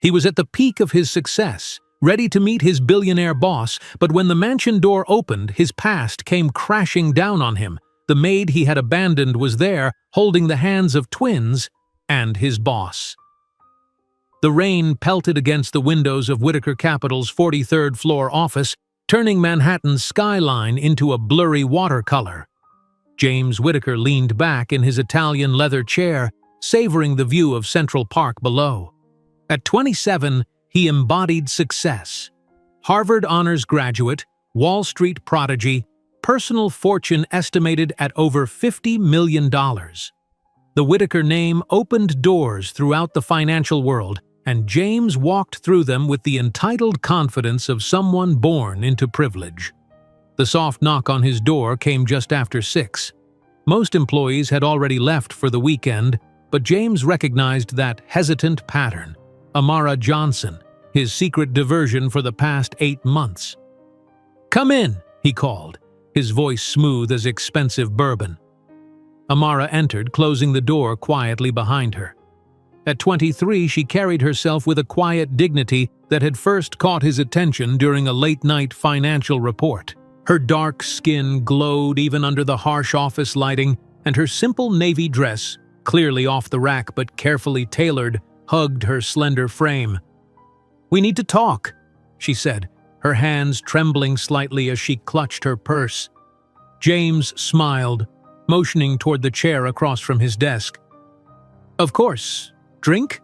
He was at the peak of his success, ready to meet his billionaire boss, but when the mansion door opened, his past came crashing down on him. The maid he had abandoned was there, holding the hands of twins and his boss. The rain pelted against the windows of Whitaker Capital's 43rd floor office, turning Manhattan's skyline into a blurry watercolor. James Whitaker leaned back in his Italian leather chair, savoring the view of Central Park below. At 27, he embodied success. Harvard honors graduate, Wall Street prodigy, personal fortune estimated at over $50 million. The Whitaker name opened doors throughout the financial world, and James walked through them with the entitled confidence of someone born into privilege. The soft knock on his door came just after 6. Most employees had already left for the weekend, but James recognized that hesitant pattern. Amara Johnson, his secret diversion for the past 8 months. "Come in," he called, his voice smooth as expensive bourbon. Amara entered, closing the door quietly behind her. At 23, she carried herself with a quiet dignity that had first caught his attention during a late-night financial report. Her dark skin glowed even under the harsh office lighting, and her simple navy dress, clearly off the rack but carefully tailored, hugged her slender frame. "We need to talk," she said, her hands trembling slightly as she clutched her purse. James smiled, motioning toward the chair across from his desk. "Of course. Drink?"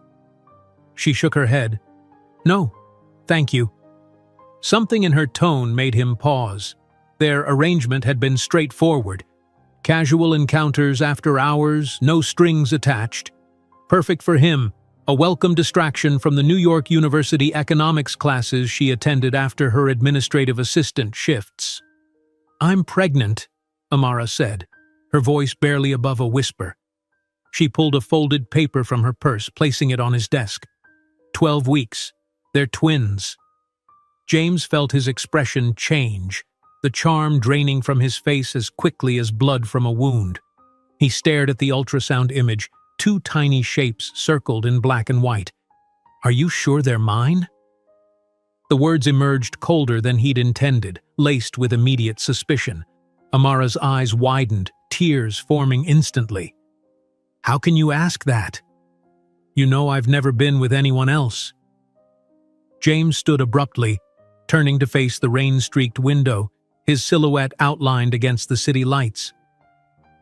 She shook her head. "No, thank you." Something in her tone made him pause. Their arrangement had been straightforward. Casual encounters after hours, no strings attached. Perfect for him, a welcome distraction from the New York University economics classes she attended after her administrative assistant shifts. "I'm pregnant," Amara said, her voice barely above a whisper. She pulled a folded paper from her purse, placing it on his desk. 12 weeks. They're twins. James felt his expression change, the charm draining from his face as quickly as blood from a wound. He stared at the ultrasound image, 2 tiny shapes circled in black and white. "Are you sure they're mine?" The words emerged colder than he'd intended, laced with immediate suspicion. Amara's eyes widened, tears forming instantly. "How can you ask that? You know I've never been with anyone else." James stood abruptly, turning to face the rain-streaked window, his silhouette outlined against the city lights.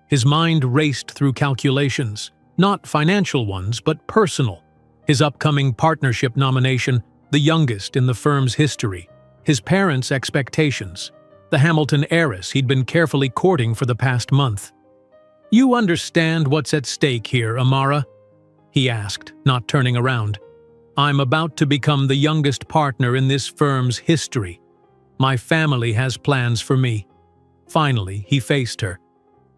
His mind raced through calculations, not financial ones, but personal. His upcoming partnership nomination, the youngest in the firm's history. His parents' expectations. The Hamilton heiress he'd been carefully courting for the past month. "You understand what's at stake here, Amara?" he asked, not turning around. "I'm about to become the youngest partner in this firm's history. My family has plans for me." Finally, he faced her.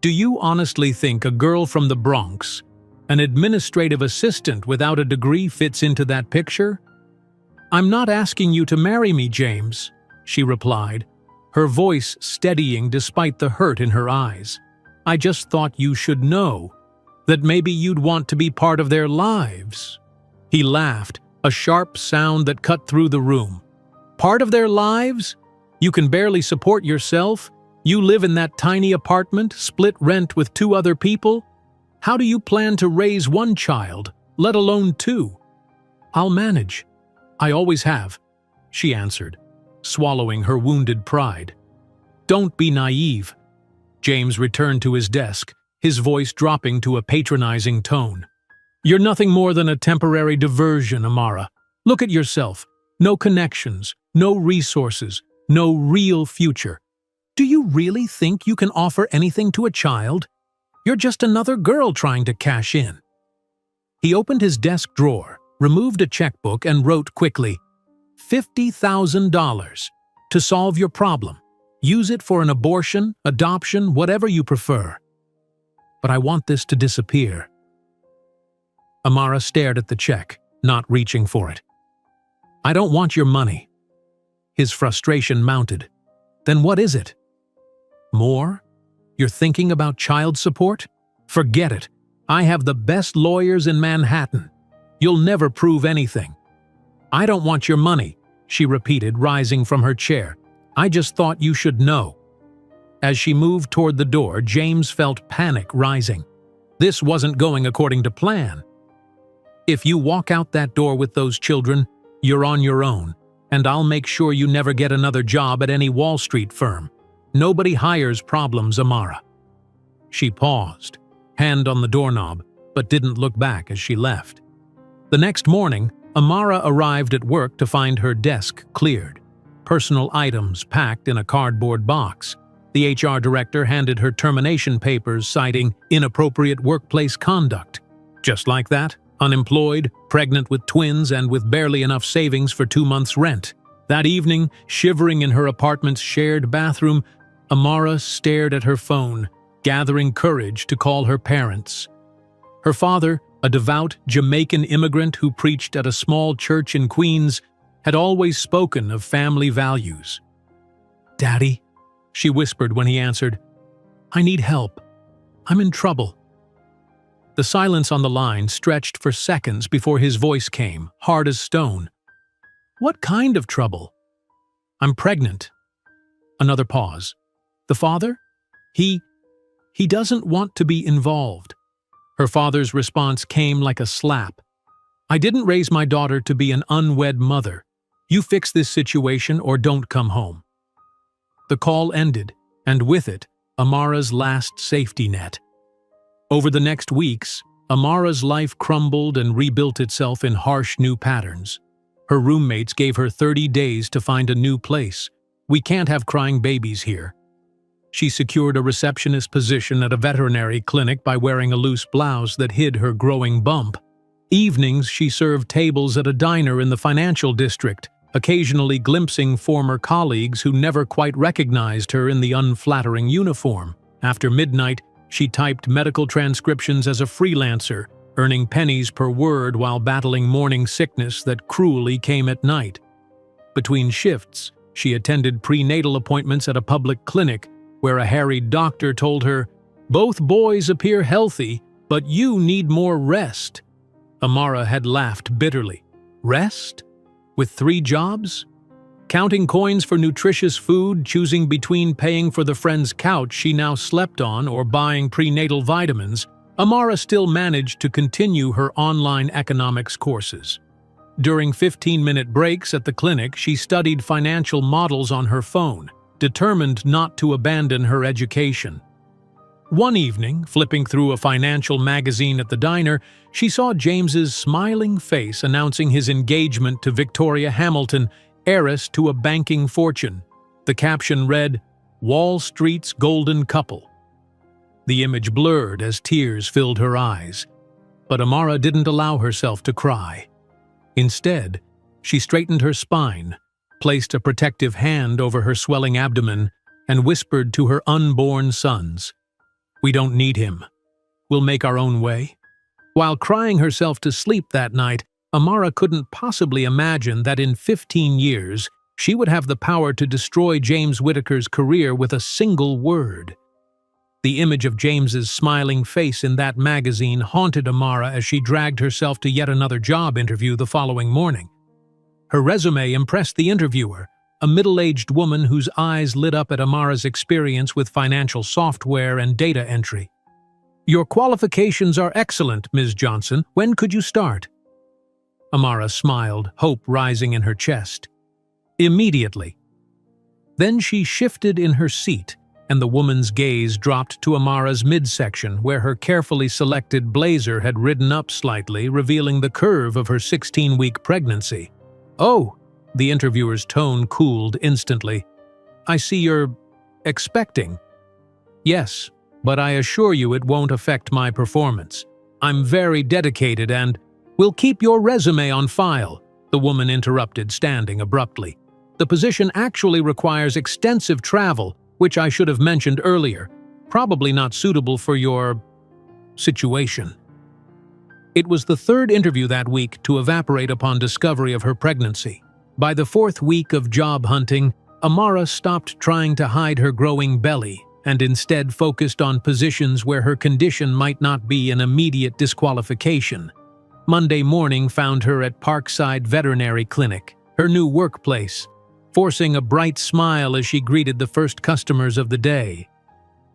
"Do you honestly think a girl from the Bronx, an administrative assistant without a degree, fits into that picture?" "I'm not asking you to marry me, James," she replied, her voice steadying despite the hurt in her eyes. "I just thought you should know that maybe you'd want to be part of their lives." He laughed, a sharp sound that cut through the room. "Part of their lives? You can barely support yourself? You live in that tiny apartment, split rent with 2 other people? How do you plan to raise 1 child, let alone 2? "I'll manage. I always have," she answered, swallowing her wounded pride. "Don't be naive." James returned to his desk, his voice dropping to a patronizing tone. "You're nothing more than a temporary diversion, Amara. Look at yourself. No connections, no resources, no real future. Do you really think you can offer anything to a child? You're just another girl trying to cash in." He opened his desk drawer, removed a checkbook, and wrote quickly, $50,000 to solve your problem. Use it for an abortion, adoption, whatever you prefer. But I want this to disappear." Amara stared at the check, not reaching for it. "I don't want your money." His frustration mounted. "Then what is it?" "More? You're thinking about child support? Forget it. I have the best lawyers in Manhattan. You'll never prove anything." "I don't want your money," she repeated, rising from her chair. "I just thought you should know." As she moved toward the door, James felt panic rising. This wasn't going according to plan. "If you walk out that door with those children, you're on your own, and I'll make sure you never get another job at any Wall Street firm. Nobody hires problems, Amara." She paused, hand on the doorknob, but didn't look back as she left. The next morning, Amara arrived at work to find her desk cleared, personal items packed in a cardboard box. The HR director handed her termination papers citing inappropriate workplace conduct. Just like that, unemployed, pregnant with twins, and with barely enough savings for 2 months' rent. That evening, shivering in her apartment's shared bathroom, Amara stared at her phone, gathering courage to call her parents. Her father, a devout Jamaican immigrant who preached at a small church in Queens, had always spoken of family values. "Daddy," she whispered when he answered, "I need help. I'm in trouble." The silence on the line stretched for seconds before his voice came, hard as stone. "What kind of trouble?" "I'm pregnant." Another pause. "The father? He doesn't want to be involved." Her father's response came like a slap. "I didn't raise my daughter to be an unwed mother. You fix this situation or don't come home." The call ended, and with it, Amara's last safety net. Over the next weeks, Amara's life crumbled and rebuilt itself in harsh new patterns. Her roommates gave her 30 days to find a new place. "We can't have crying babies here." She secured a receptionist position at a veterinary clinic by wearing a loose blouse that hid her growing bump. Evenings, she served tables at a diner in the financial district, occasionally glimpsing former colleagues who never quite recognized her in the unflattering uniform. After midnight, she typed medical transcriptions as a freelancer, earning pennies per word while battling morning sickness that cruelly came at night. Between shifts, she attended prenatal appointments at a public clinic where a harried doctor told her, "Both boys appear healthy, but you need more rest." Amara had laughed bitterly. Rest? With 3 jobs? Counting coins for nutritious food, choosing between paying for the friend's couch she now slept on or buying prenatal vitamins, Amara still managed to continue her online economics courses. During 15-minute breaks at the clinic, she studied financial models on her phone, determined not to abandon her education. One evening, flipping through a financial magazine at the diner, she saw James's smiling face announcing his engagement to Victoria Hamilton, heiress to a banking fortune. The caption read, "Wall Street's Golden Couple." The image blurred as tears filled her eyes, but Amara didn't allow herself to cry. Instead, she straightened her spine, placed a protective hand over her swelling abdomen, and whispered to her unborn sons, "We don't need him. We'll make our own way." While crying herself to sleep that night, Amara couldn't possibly imagine that in 15 years, she would have the power to destroy James Whittaker's career with a single word. The image of James's smiling face in that magazine haunted Amara as she dragged herself to yet another job interview the following morning. Her resume impressed the interviewer, a middle-aged woman whose eyes lit up at Amara's experience with financial software and data entry. "Your qualifications are excellent, Ms. Johnson. When could you start?" Amara smiled, hope rising in her chest. "Immediately." Then she shifted in her seat, and the woman's gaze dropped to Amara's midsection, where her carefully selected blazer had ridden up slightly, revealing the curve of her 16-week pregnancy. "Oh," the interviewer's tone cooled instantly. "I see you're expecting." "Yes, but I assure you it won't affect my performance. I'm very dedicated and—" "We'll keep your resume on file," the woman interrupted, standing abruptly. "The position actually requires extensive travel, which I should have mentioned earlier. Probably not suitable for your situation." It was the 3rd interview that week to evaporate upon discovery of her pregnancy. By the 4th week of job hunting, Amara stopped trying to hide her growing belly and instead focused on positions where her condition might not be an immediate disqualification. Monday morning found her at Parkside Veterinary Clinic, her new workplace, forcing a bright smile as she greeted the first customers of the day.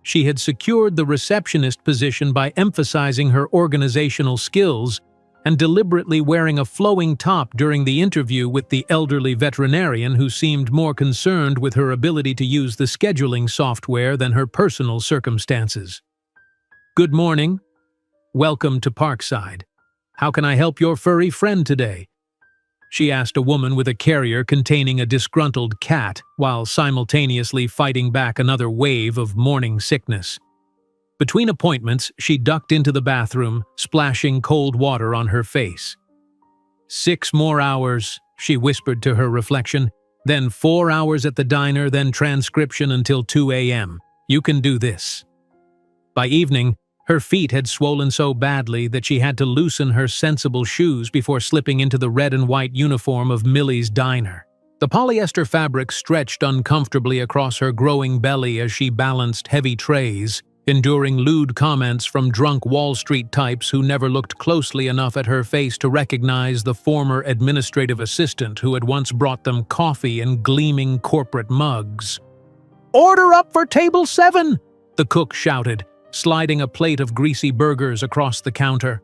She had secured the receptionist position by emphasizing her organizational skills and deliberately wearing a flowing top during the interview with the elderly veterinarian who seemed more concerned with her ability to use the scheduling software than her personal circumstances. "Good morning. Welcome to Parkside. How can I help your furry friend today?" she asked a woman with a carrier containing a disgruntled cat while simultaneously fighting back another wave of morning sickness. Between appointments, she ducked into the bathroom, splashing cold water on her face. 6 more hours, she whispered to her reflection, then 4 hours at the diner, then transcription until 2 a.m. You can do this. By evening, her feet had swollen so badly that she had to loosen her sensible shoes before slipping into the red and white uniform of Millie's diner. The polyester fabric stretched uncomfortably across her growing belly as she balanced heavy trays, enduring lewd comments from drunk Wall Street types who never looked closely enough at her face to recognize the former administrative assistant who had once brought them coffee in gleaming corporate mugs. "Order up for table 7!" the cook shouted, sliding a plate of greasy burgers across the counter.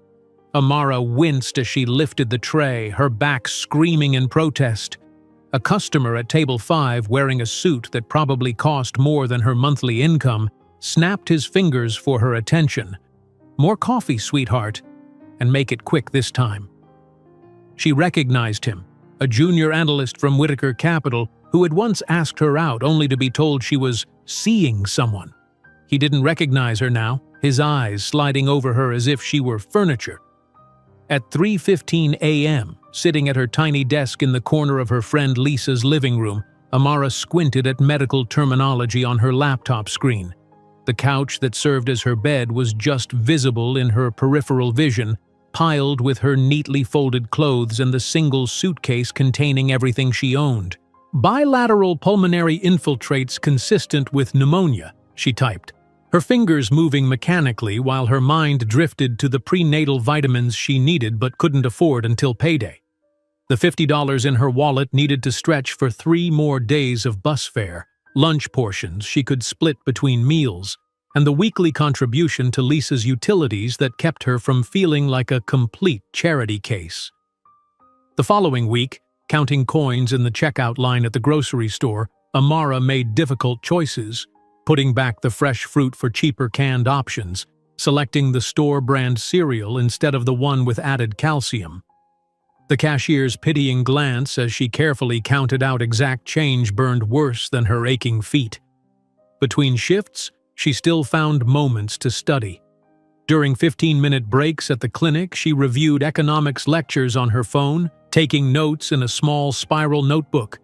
Amara winced as she lifted the tray, her back screaming in protest. A customer at table 5, wearing a suit that probably cost more than her monthly income, snapped his fingers for her attention. "More coffee, sweetheart, and make it quick this time." She recognized him, a junior analyst from Whitaker Capital who had once asked her out only to be told she was seeing someone. He didn't recognize her now, his eyes sliding over her as if she were furniture. At 3:15 a.m., sitting at her tiny desk in the corner of her friend Lisa's living room, Amara squinted at medical terminology on her laptop screen. The couch that served as her bed was just visible in her peripheral vision, piled with her neatly folded clothes and the single suitcase containing everything she owned. "Bilateral pulmonary infiltrates consistent with pneumonia," she typed, her fingers moving mechanically while her mind drifted to the prenatal vitamins she needed but couldn't afford until payday. The $50 in her wallet needed to stretch for 3 more days of bus fare, lunch portions she could split between meals, and the weekly contribution to Lisa's utilities that kept her from feeling like a complete charity case. The following week, counting coins in the checkout line at the grocery store, Amara made difficult choices, putting back the fresh fruit for cheaper canned options, selecting the store-brand cereal instead of the one with added calcium. The cashier's pitying glance as she carefully counted out exact change burned worse than her aching feet. Between shifts, she still found moments to study. During 15-minute breaks at the clinic, she reviewed economics lectures on her phone, taking notes in a small spiral notebook.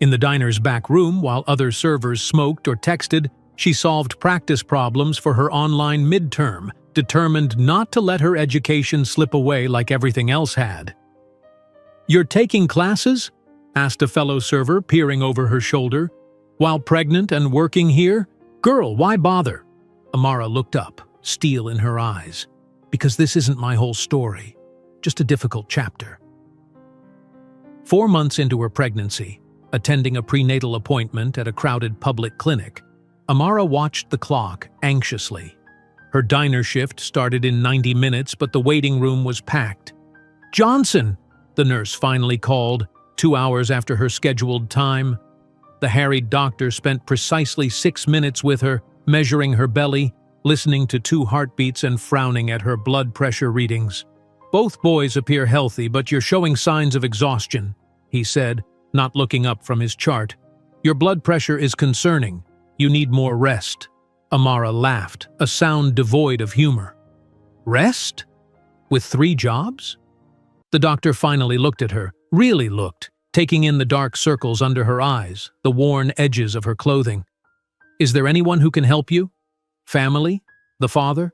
In the diner's back room, while other servers smoked or texted, she solved practice problems for her online midterm, determined not to let her education slip away like everything else had. "You're taking classes?" asked a fellow server, peering over her shoulder. "While pregnant and working here? Girl, why bother?" Amara looked up, steel in her eyes. "Because this isn't my whole story. Just a difficult chapter." 4 months into her pregnancy, attending a prenatal appointment at a crowded public clinic, Amara watched the clock anxiously. Her diner shift started in 90 minutes, but the waiting room was packed. "Johnson!" the nurse finally called, 2 hours after her scheduled time. The harried doctor spent precisely 6 minutes with her, measuring her belly, listening to 2 heartbeats and frowning at her blood pressure readings. "Both boys appear healthy, but you're showing signs of exhaustion," he said, not looking up from his chart. "Your blood pressure is concerning. You need more rest." Amara laughed, a sound devoid of humor. "Rest? With 3 jobs?" The doctor finally looked at her, really looked, taking in the dark circles under her eyes, the worn edges of her clothing. "Is there anyone who can help you? Family? The father?"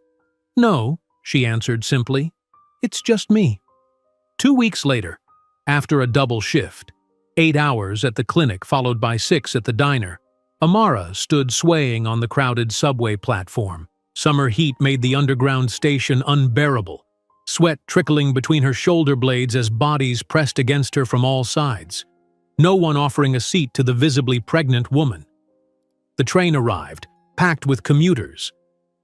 "No," she answered simply. "It's just me." 2 weeks later, after a double shift, 8 hours at the clinic followed by 6 at the diner, Amara stood swaying on the crowded subway platform. Summer heat made the underground station unbearable. sweat trickling between her shoulder blades as bodies pressed against her from all sides. No one offering a seat to the visibly pregnant woman. The train arrived, packed with commuters.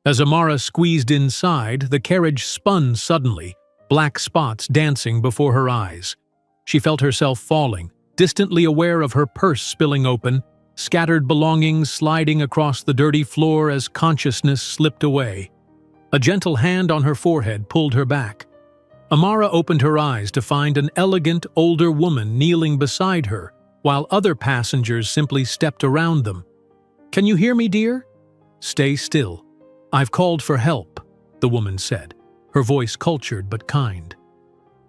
As Amara squeezed inside, the carriage spun suddenly, black spots dancing before her eyes. She felt herself falling, distantly aware of her purse spilling open, scattered belongings sliding across the dirty floor as consciousness slipped away. A gentle hand on her forehead pulled her back. Amara opened her eyes to find an elegant, older woman kneeling beside her, while other passengers simply stepped around them. "Can you hear me, dear?" "Stay still. I've called for help," the woman said, her voice cultured but kind.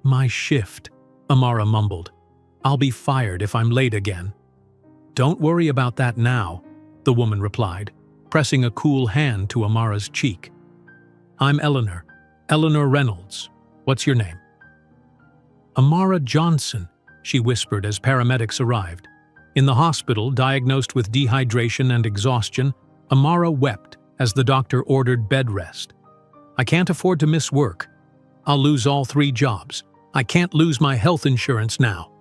"My shift," Amara mumbled. "I'll be fired if I'm late again." "Don't worry about that now," the woman replied, pressing a cool hand to Amara's cheek. "I'm Eleanor Reynolds. What's your name?" "Amara Johnson," she whispered as paramedics arrived. In the hospital, diagnosed with dehydration and exhaustion, Amara wept as the doctor ordered bed rest. "I can't afford to miss work. I'll lose all 3 jobs. I can't lose my health insurance now."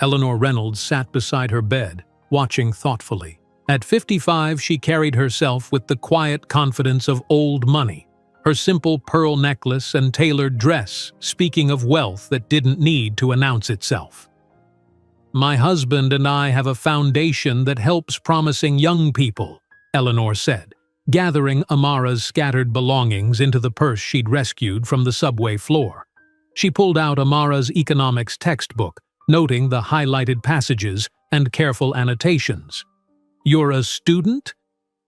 Eleanor Reynolds sat beside her bed, watching thoughtfully. At 55, she carried herself with the quiet confidence of old money, her simple pearl necklace and tailored dress speaking of wealth that didn't need to announce itself. "My husband and I have a foundation that helps promising young people," Eleanor said, gathering Amara's scattered belongings into the purse she'd rescued from the subway floor. She pulled out Amara's economics textbook, noting the highlighted passages and careful annotations. "You're a student?"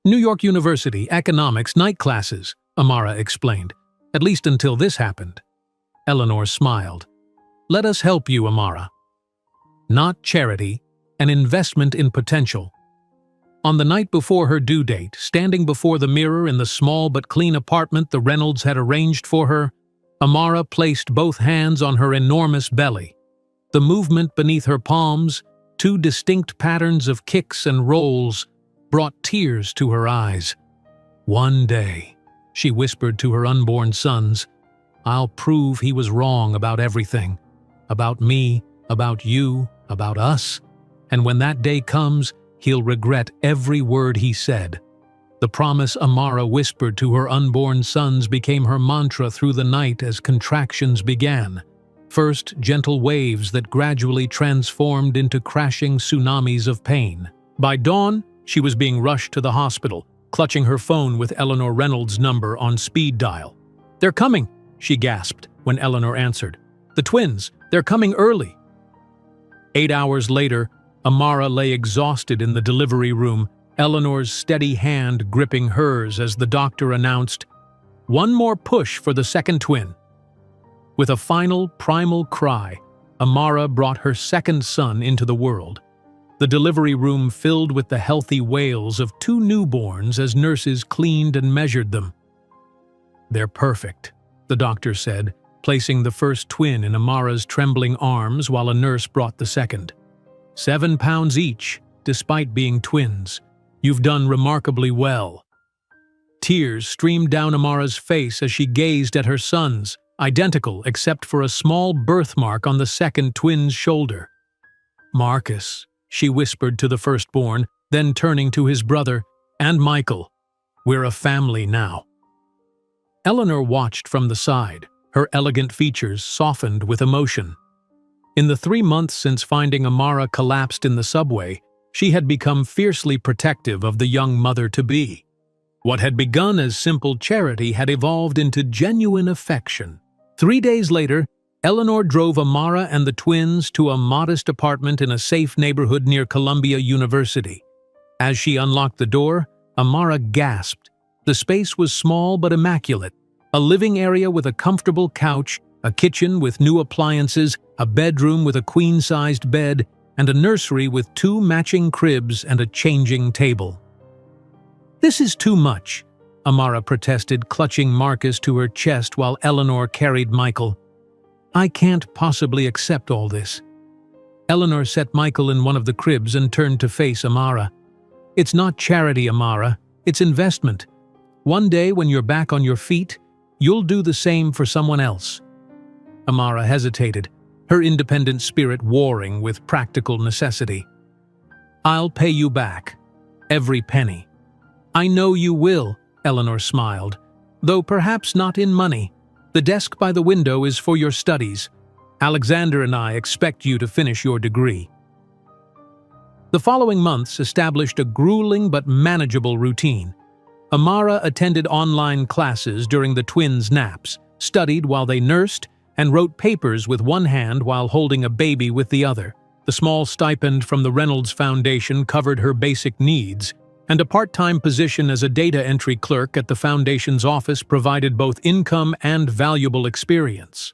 "New York University, economics, night classes," Amara explained, "at least until this happened." Eleanor smiled. "Let us help you, Amara." Not charity, an investment in potential. On the night before her due date, standing before the mirror in the small but clean apartment the Reynolds had arranged for her, Amara placed both hands on her enormous belly. The movement beneath her palms, 2 distinct patterns of kicks and rolls, brought tears to her eyes. "One day," she whispered to her unborn sons, "I'll prove he was wrong about everything. About me, about you, about us. And when that day comes, he'll regret every word he said." The promise Amara whispered to her unborn sons became her mantra through the night as contractions began. First, gentle waves that gradually transformed into crashing tsunamis of pain. By dawn, she was being rushed to the hospital, clutching her phone with Eleanor Reynolds' number on speed dial. "They're coming," she gasped when Eleanor answered. "The twins, they're coming early." 8 hours later, Amara lay exhausted in the delivery room, Eleanor's steady hand gripping hers as the doctor announced, "One more push for the second twin." With a final, primal cry, Amara brought her second son into the world. The delivery room filled with the healthy wails of 2 newborns as nurses cleaned and measured them. "They're perfect," the doctor said, placing the first twin in Amara's trembling arms while a nurse brought the second. 7 pounds each, despite being twins. You've done remarkably well." Tears streamed down Amara's face as she gazed at her sons, identical except for a small birthmark on the second twin's shoulder. "Marcus," she whispered to the firstborn, then turning to his brother, "and Michael. We're a family now." Eleanor watched from the side, her elegant features softened with emotion. In the 3 months since finding Amara collapsed in the subway, she had become fiercely protective of the young mother-to-be. What had begun as simple charity had evolved into genuine affection. 3 days later, Eleanor drove Amara and the twins to a modest apartment in a safe neighborhood near Columbia University. As she unlocked the door, Amara gasped. The space was small but immaculate. A living area with a comfortable couch, a kitchen with new appliances, a bedroom with a queen-sized bed, and a nursery with 2 matching cribs and a changing table. "This is too much," Amara protested, clutching Marcus to her chest while Eleanor carried Michael. "I can't possibly accept all this." Eleanor set Michael in one of the cribs and turned to face Amara. "It's not charity, Amara. It's investment. One day when you're back on your feet, You'll do the same for someone else." Amara hesitated, her independent spirit warring with practical necessity. "I'll pay you back. Every penny." "I know you will," Eleanor smiled, "though perhaps not in money. The desk by the window is for your studies. Alexander and I expect you to finish your degree." The following months established a grueling but manageable routine. Amara attended online classes during the twins' naps, studied while they nursed, and wrote papers with one hand while holding a baby with the other. The small stipend from the Reynolds Foundation covered her basic needs, and a part-time position as a data entry clerk at the Foundation's office provided both income and valuable experience.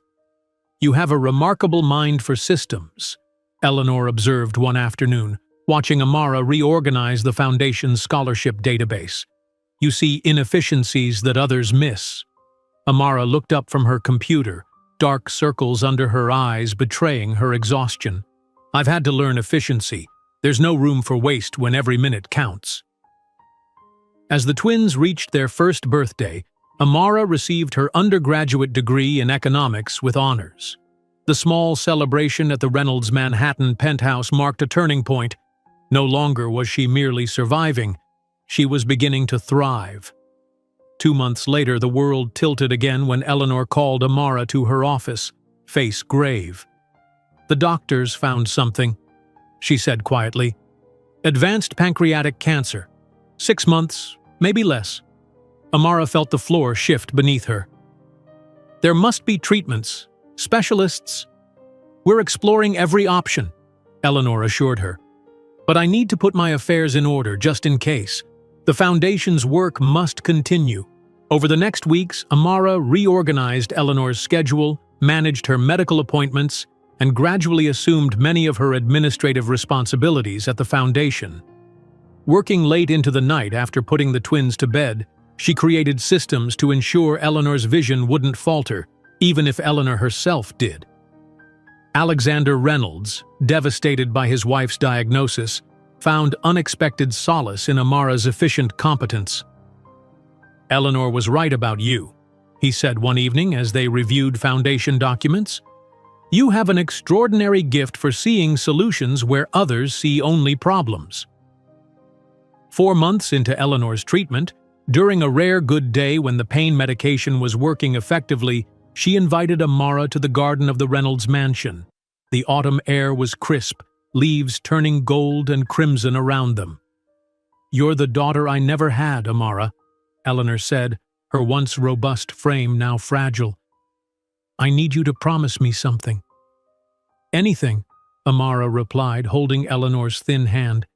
"You have a remarkable mind for systems," Eleanor observed one afternoon, watching Amara reorganize the Foundation's scholarship database. "You see inefficiencies that others miss." Amara looked up from her computer, dark circles under her eyes betraying her exhaustion. "I've had to learn efficiency. There's no room for waste when every minute counts." As the twins reached their first birthday, Amara received her undergraduate degree in economics with honors. The small celebration at the Reynolds Manhattan penthouse marked a turning point. No longer was she merely surviving, she was beginning to thrive. 2 months later, the world tilted again when Eleanor called Amara to her office, face grave. "The doctors found something," she said quietly. "Advanced pancreatic cancer. 6 months, maybe less." Amara felt the floor shift beneath her. "There must be treatments, specialists." "We're exploring every option," Eleanor assured her. "But I need to put my affairs in order just in case. The Foundation's work must continue." Over the next weeks, Amara reorganized Eleanor's schedule, managed her medical appointments, and gradually assumed many of her administrative responsibilities at the Foundation. Working late into the night after putting the twins to bed, she created systems to ensure Eleanor's vision wouldn't falter, even if Eleanor herself did. Alexander Reynolds, devastated by his wife's diagnosis, found unexpected solace in Amara's efficient competence. "Eleanor was right about you," he said one evening as they reviewed Foundation documents. "You have an extraordinary gift for seeing solutions where others see only problems." 4 months into Eleanor's treatment, during a rare good day when the pain medication was working effectively, she invited Amara to the garden of the Reynolds mansion. The autumn air was crisp, leaves turning gold and crimson around them. "You're the daughter I never had, Amara," Eleanor said, her once robust frame now fragile. "I need you to promise me something." "Anything," Amara replied, holding Eleanor's thin hand.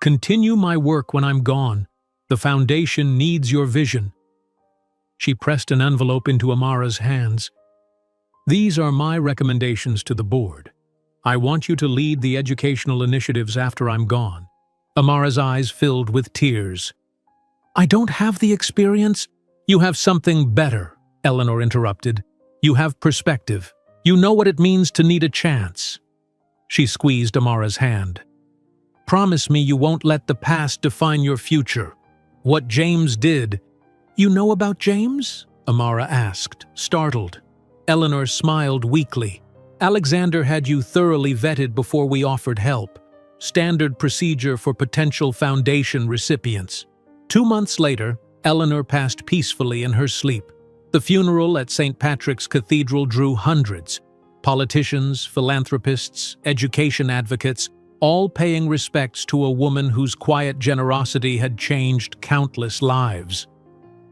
"Continue my work when I'm gone. The Foundation needs your vision." She pressed an envelope into Amara's hands. "These are my recommendations to the board. I want you to lead the educational initiatives after I'm gone." Amara's eyes filled with tears. "I don't have the experience." "You have something better," Eleanor interrupted. "You have perspective. You know what it means to need a chance." She squeezed Amara's hand. "Promise me you won't let the past define your future. What James did—" "You know about James?" Amara asked, startled. Eleanor smiled weakly. "Alexander had you thoroughly vetted before we offered help. Standard procedure for potential Foundation recipients." 2 months later, Eleanor passed peacefully in her sleep. The funeral at St. Patrick's Cathedral drew hundreds. Politicians, philanthropists, education advocates, all paying respects to a woman whose quiet generosity had changed countless lives.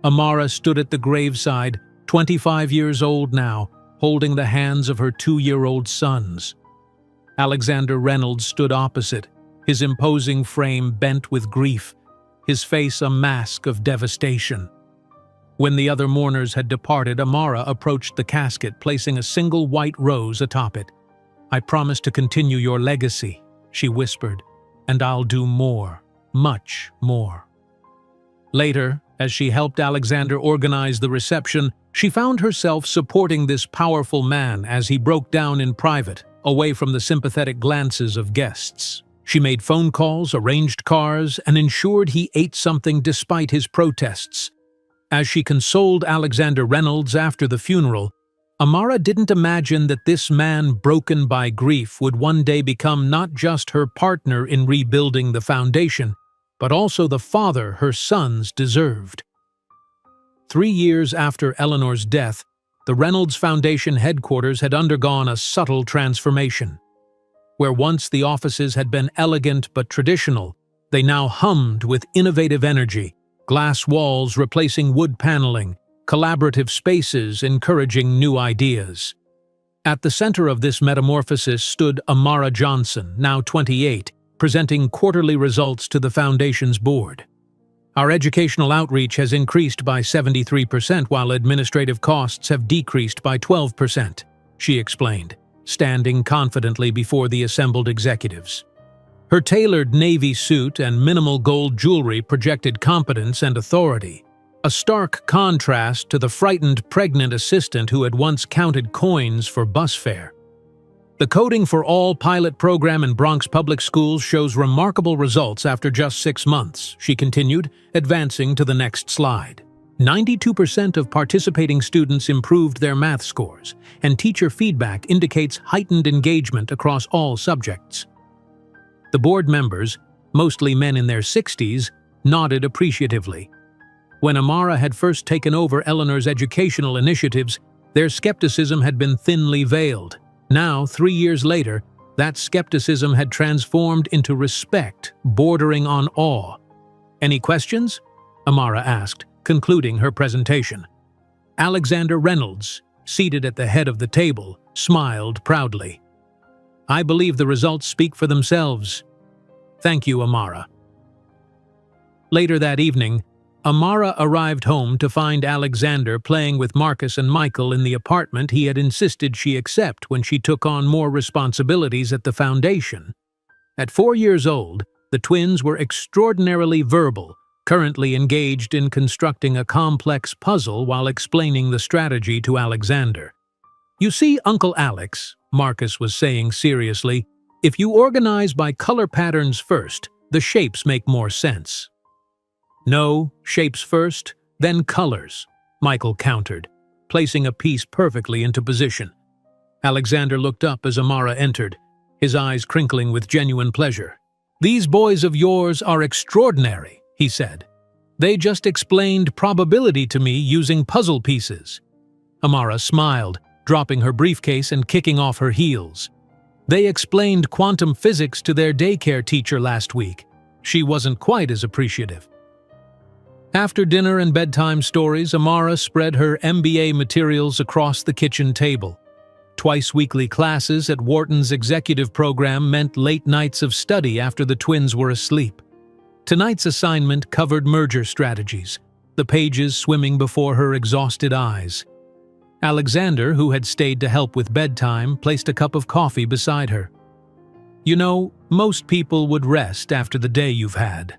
Amara stood at the graveside, 25 years old now, holding the hands of her 2-year-old sons. Alexander Reynolds stood opposite, his imposing frame bent with grief, his face a mask of devastation. When the other mourners had departed, Amara approached the casket, placing a single white rose atop it. "I promise to continue your legacy," she whispered, "and I'll do more, much more." Later, as she helped Alexander organize the reception, she found herself supporting this powerful man as he broke down in private, away from the sympathetic glances of guests. She made phone calls, arranged cars, and ensured he ate something despite his protests. As she consoled Alexander Reynolds after the funeral, Amara didn't imagine that this man broken by grief would one day become not just her partner in rebuilding the foundation, but also the father her sons deserved. 3 years after Eleanor's death, the Reynolds Foundation headquarters had undergone a subtle transformation. Where once the offices had been elegant but traditional, they now hummed with innovative energy, glass walls replacing wood paneling, collaborative spaces encouraging new ideas. At the center of this metamorphosis stood Amara Johnson, now 28, presenting quarterly results to the Foundation's board. Our educational outreach has increased by 73% while administrative costs have decreased by 12%, she explained, standing confidently before the assembled executives. Her tailored navy suit and minimal gold jewelry projected competence and authority, a stark contrast to the frightened pregnant assistant who had once counted coins for bus fare. The Coding for All pilot program in Bronx public schools shows remarkable results after just 6 months, she continued, advancing to the next slide. 92% of participating students improved their math scores, and teacher feedback indicates heightened engagement across all subjects. The board members, mostly men in their 60s, nodded appreciatively. When Amara had first taken over Eleanor's educational initiatives, their skepticism had been thinly veiled. Now, 3 years later, that skepticism had transformed into respect, bordering on awe. "Any questions?" Amara asked, concluding her presentation. Alexander Reynolds, seated at the head of the table, smiled proudly. "I believe the results speak for themselves. Thank you, Amara." Later that evening, Amara arrived home to find Alexander playing with Marcus and Michael in the apartment he had insisted she accept when she took on more responsibilities at the foundation. At 4 years old, the twins were extraordinarily verbal, currently engaged in constructing a complex puzzle while explaining the strategy to Alexander. "You see, Uncle Alex," Marcus was saying seriously, "if you organize by color patterns first, the shapes make more sense." "No, shapes first, then colors," Michael countered, placing a piece perfectly into position. Alexander looked up as Amara entered, his eyes crinkling with genuine pleasure. "These boys of yours are extraordinary," he said. "They just explained probability to me using puzzle pieces." Amara smiled, dropping her briefcase and kicking off her heels. "They explained quantum physics to their daycare teacher last week." She wasn't quite as appreciative. After dinner and bedtime stories, Amara spread her MBA materials across the kitchen table. Twice-weekly classes at Wharton's executive program meant late nights of study after the twins were asleep. Tonight's assignment covered merger strategies, the pages swimming before her exhausted eyes. Alexander, who had stayed to help with bedtime, placed a cup of coffee beside her. "You know, most people would rest after the day you've had."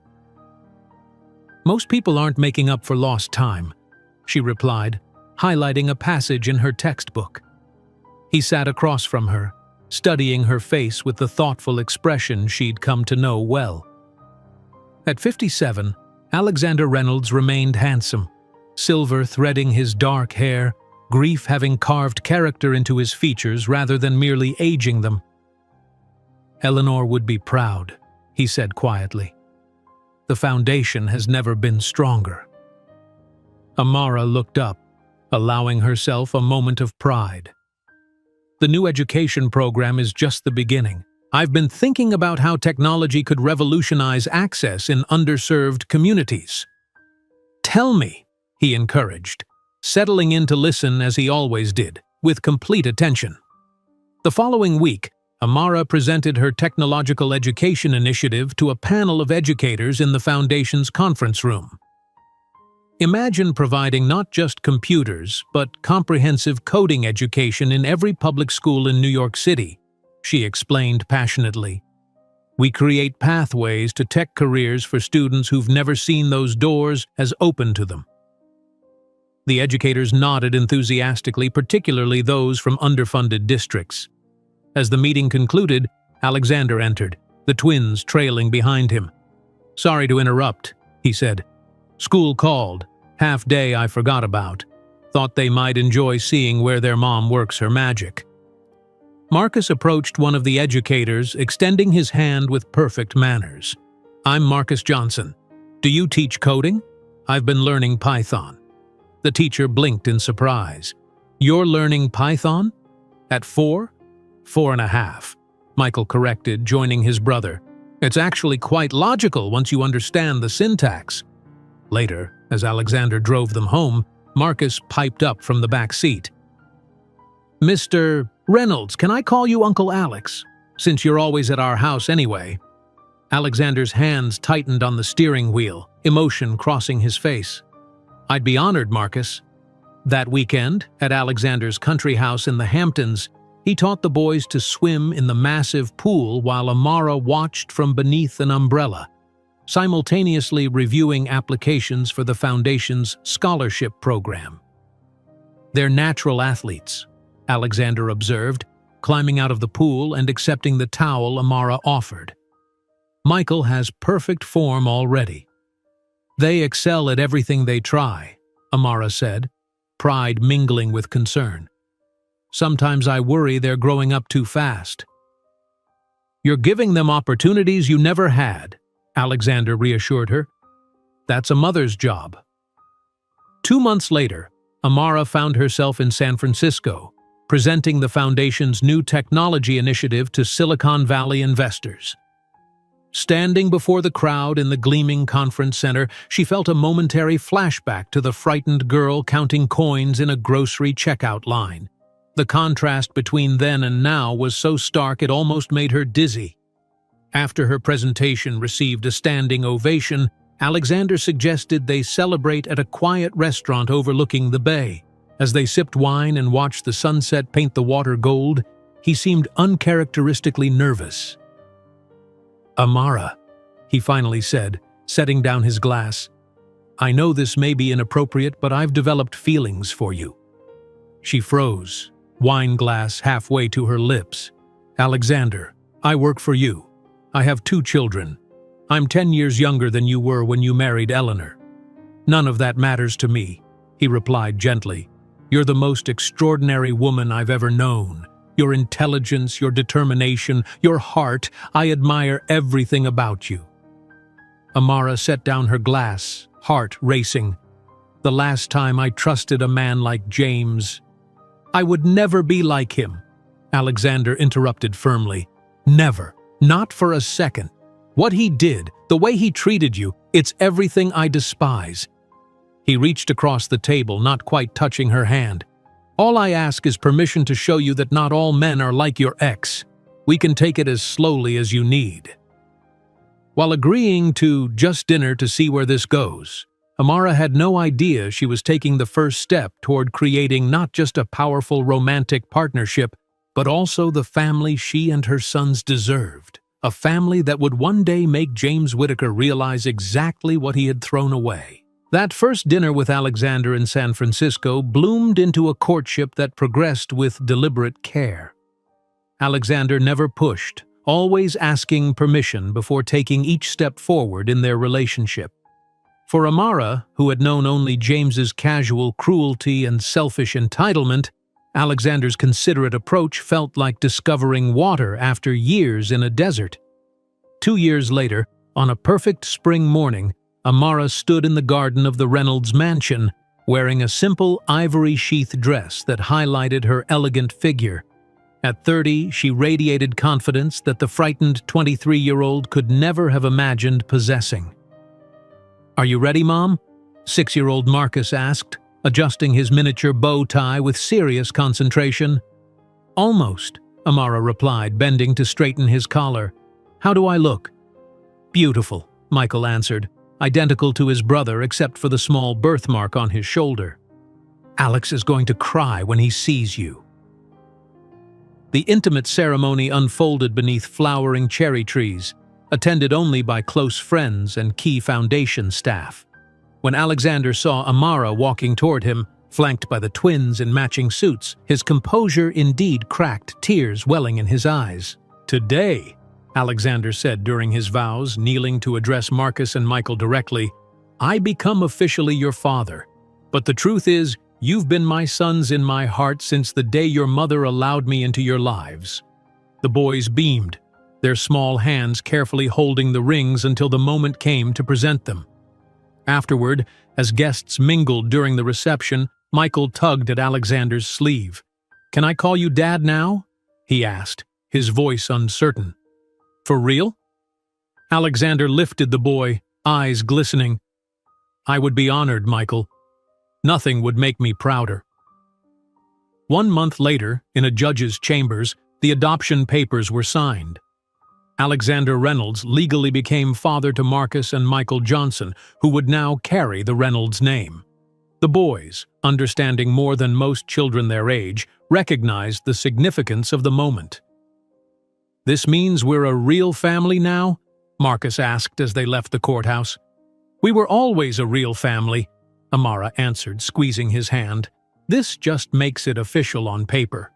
"Most people aren't making up for lost time," she replied, highlighting a passage in her textbook. He sat across from her, studying her face with the thoughtful expression she'd come to know well. At 57, Alexander Reynolds remained handsome, silver threading his dark hair, grief having carved character into his features rather than merely aging them. "Eleanor would be proud," he said quietly. "The foundation has never been stronger." Amara looked up, allowing herself a moment of pride. "The new education program is just the beginning. I've been thinking about how technology could revolutionize access in underserved communities." "Tell me," he encouraged, settling in to listen as he always did, with complete attention. The following week, Amara presented her technological education initiative to a panel of educators in the Foundation's conference room. "Imagine providing not just computers, but comprehensive coding education in every public school in New York City," she explained passionately. "We create pathways to tech careers for students who've never seen those doors as open to them." The educators nodded enthusiastically, particularly those from underfunded districts. As the meeting concluded, Alexander entered, the twins trailing behind him. "Sorry to interrupt," he said. "School called. Half day I forgot about. Thought they might enjoy seeing where their mom works her magic. Marcus approached one of the educators, extending his hand with perfect manners. I'm Marcus Johnson. Do you teach coding? I've been learning Python. The teacher blinked in surprise. You're learning Python? At 4? 4.5. Michael corrected, joining his brother. It's actually quite logical once you understand the syntax. Later, as Alexander drove them home, Marcus piped up from the back seat. Mr. Reynolds, can I call you Uncle Alex, since you're always at our house anyway? Alexander's hands tightened on the steering wheel, emotion crossing his face. I'd be honored, Marcus. That weekend, at Alexander's country house in the Hamptons, he taught the boys to swim in the massive pool while Amara watched from beneath an umbrella, simultaneously reviewing applications for the Foundation's scholarship program. They're natural athletes, Alexander observed, climbing out of the pool and accepting the towel Amara offered. Michael has perfect form already. They excel at everything they try, Amara said, pride mingling with concern. Sometimes I worry they're growing up too fast. You're giving them opportunities you never had, Alexander reassured her. That's a mother's job. 2 months later, Amara found herself in San Francisco, presenting the Foundation's new technology initiative to Silicon Valley investors. Standing before the crowd in the gleaming conference center, she felt a momentary flashback to the frightened girl counting coins in a grocery checkout line. The contrast between then and now was so stark it almost made her dizzy. After her presentation received a standing ovation, Alexander suggested they celebrate at a quiet restaurant overlooking the bay. As they sipped wine and watched the sunset paint the water gold, he seemed uncharacteristically nervous. Amara, he finally said, setting down his glass. I know this may be inappropriate, but I've developed feelings for you. She froze, wine glass halfway to her lips. Alexander, I work for you. I have 2 children. I'm 10 years younger than you were when you married Eleanor. None of that matters to me, he replied gently. You're the most extraordinary woman I've ever known. Your intelligence, your determination, your heart, I admire everything about you. Amara set down her glass, heart racing. The last time I trusted a man like James, I would never be like him, Alexander interrupted firmly. Never, not for a second. What he did, the way he treated you, it's everything I despise. He reached across the table, not quite touching her hand. All I ask is permission to show you that not all men are like your ex. We can take it as slowly as you need. While agreeing to just dinner to see where this goes, Amara had no idea she was taking the first step toward creating not just a powerful romantic partnership, but also the family she and her sons deserved. A family that would one day make James Whittaker realize exactly what he had thrown away. That first dinner with Alexander in San Francisco bloomed into a courtship that progressed with deliberate care. Alexander never pushed, always asking permission before taking each step forward in their relationship. For Amara, who had known only James's casual cruelty and selfish entitlement, Alexander's considerate approach felt like discovering water after years in a desert. 2 years later, on a perfect spring morning, Amara stood in the garden of the Reynolds mansion, wearing a simple ivory-sheath dress that highlighted her elegant figure. At 30, she radiated confidence that the frightened 23-year-old could never have imagined possessing. Are you ready, Mom? 6-year-old Marcus asked, adjusting his miniature bow tie with serious concentration. Almost, Amara replied, bending to straighten his collar. How do I look? Beautiful, Michael answered, identical to his brother except for the small birthmark on his shoulder. Alex is going to cry when he sees you. The intimate ceremony unfolded beneath flowering cherry trees, attended only by close friends and key Foundation staff. When Alexander saw Amara walking toward him, flanked by the twins in matching suits, his composure indeed cracked, tears welling in his eyes. Today, Alexander said during his vows, kneeling to address Marcus and Michael directly, I become officially your father, But the truth is, you've been my sons in my heart since the day your mother allowed me into your lives." The boys beamed, their small hands carefully holding the rings until the moment came to present them. Afterward, as guests mingled during the reception, Michael tugged at Alexander's sleeve. "Can I call you Dad now?" he asked, his voice uncertain. "For real?" Alexander lifted the boy, eyes glistening. "I would be honored, Michael. Nothing would make me prouder." 1 month later, in a judge's chambers, the adoption papers were signed. Alexander Reynolds legally became father to Marcus and Michael Johnson, who would now carry the Reynolds name. The boys, understanding more than most children their age, recognized the significance of the moment. "This means we're a real family now?" Marcus asked as they left the courthouse. "We were always a real family," Amara answered, squeezing his hand. "This just makes it official on paper."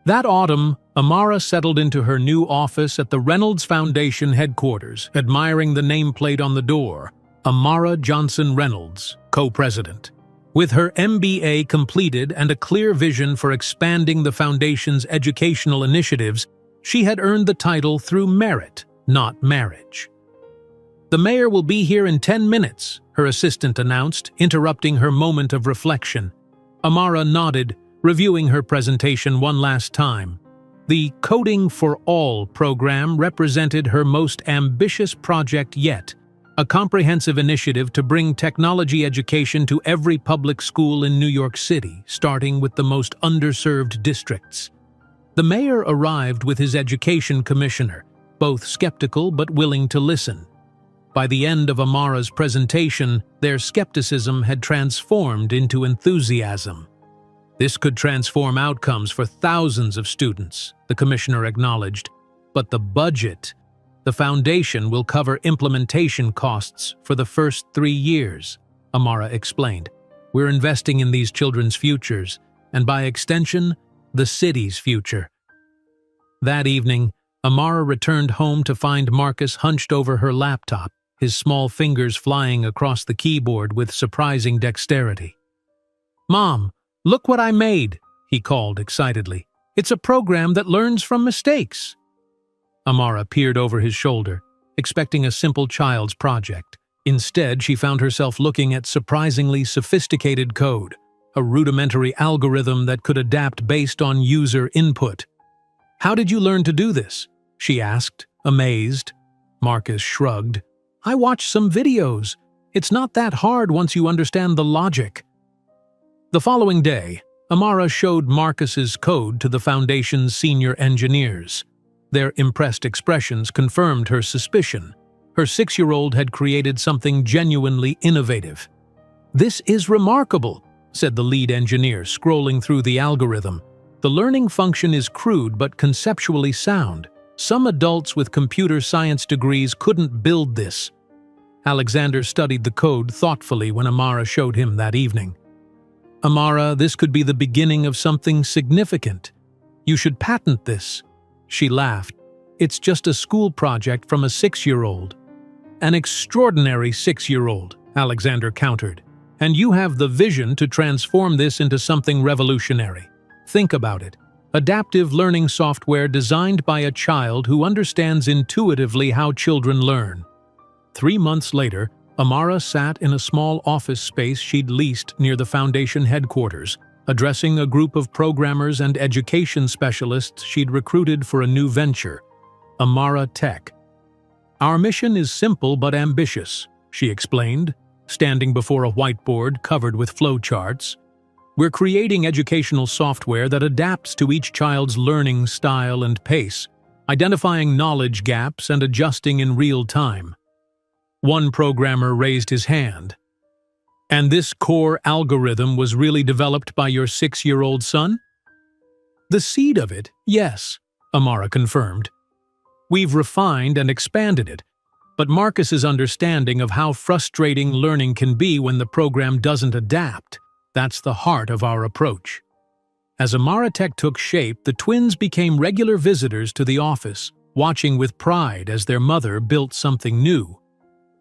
That autumn, Amara settled into her new office at the Reynolds Foundation headquarters, admiring the nameplate on the door, Amara Johnson Reynolds, co-president. With her MBA completed and a clear vision for expanding the foundation's educational initiatives, she had earned the title through merit, not marriage. "The mayor will be here in 10 minutes, her assistant announced, interrupting her moment of reflection. Amara nodded, reviewing her presentation one last time. The Coding for All program represented her most ambitious project yet, a comprehensive initiative to bring technology education to every public school in New York City, starting with the most underserved districts. The mayor arrived with his education commissioner, both skeptical but willing to listen. By the end of Amara's presentation, their skepticism had transformed into enthusiasm. "This could transform outcomes for thousands of students," the commissioner acknowledged. "But the budget, the foundation will cover implementation costs for the first 3 years, Amara explained. "We're investing in these children's futures, and by extension, the city's future." That evening, Amara returned home to find Marcus hunched over her laptop, his small fingers flying across the keyboard with surprising dexterity. "Mom, look what I made," he called excitedly. "It's a program that learns from mistakes." Amara peered over his shoulder, expecting a simple child's project. Instead, she found herself looking at surprisingly sophisticated code, a rudimentary algorithm that could adapt based on user input. "How did you learn to do this?" she asked, amazed. Marcus shrugged. "I watched some videos. It's not that hard once you understand the logic." The following day, Amara showed Marcus's code to the Foundation's senior engineers. Their impressed expressions confirmed her suspicion. Her 6-year-old had created something genuinely innovative. "This is remarkable," said the lead engineer, scrolling through the algorithm. "The learning function is crude but conceptually sound. Some adults with computer science degrees couldn't build this." Alexander studied the code thoughtfully when Amara showed him that evening. "Amara, this could be the beginning of something significant. You should patent this." She laughed. "It's just a school project from a 6-year-old. "An extraordinary 6-year-old, Alexander countered. "And you have the vision to transform this into something revolutionary. Think about it. Adaptive learning software designed by a child who understands intuitively how children learn." 3 months later, Amara sat in a small office space she'd leased near the Foundation headquarters, addressing a group of programmers and education specialists she'd recruited for a new venture, Amara Tech. "Our mission is simple but ambitious," she explained, standing before a whiteboard covered with flowcharts. "We're creating educational software that adapts to each child's learning style and pace, identifying knowledge gaps and adjusting in real time." One programmer raised his hand. "And this core algorithm was really developed by your 6-year-old son?" "The seed of it, yes," Amara confirmed. "We've refined and expanded it, but Marcus's understanding of how frustrating learning can be when the program doesn't adapt, that's the heart of our approach." As Amara Tech took shape, the twins became regular visitors to the office, watching with pride as their mother built something new.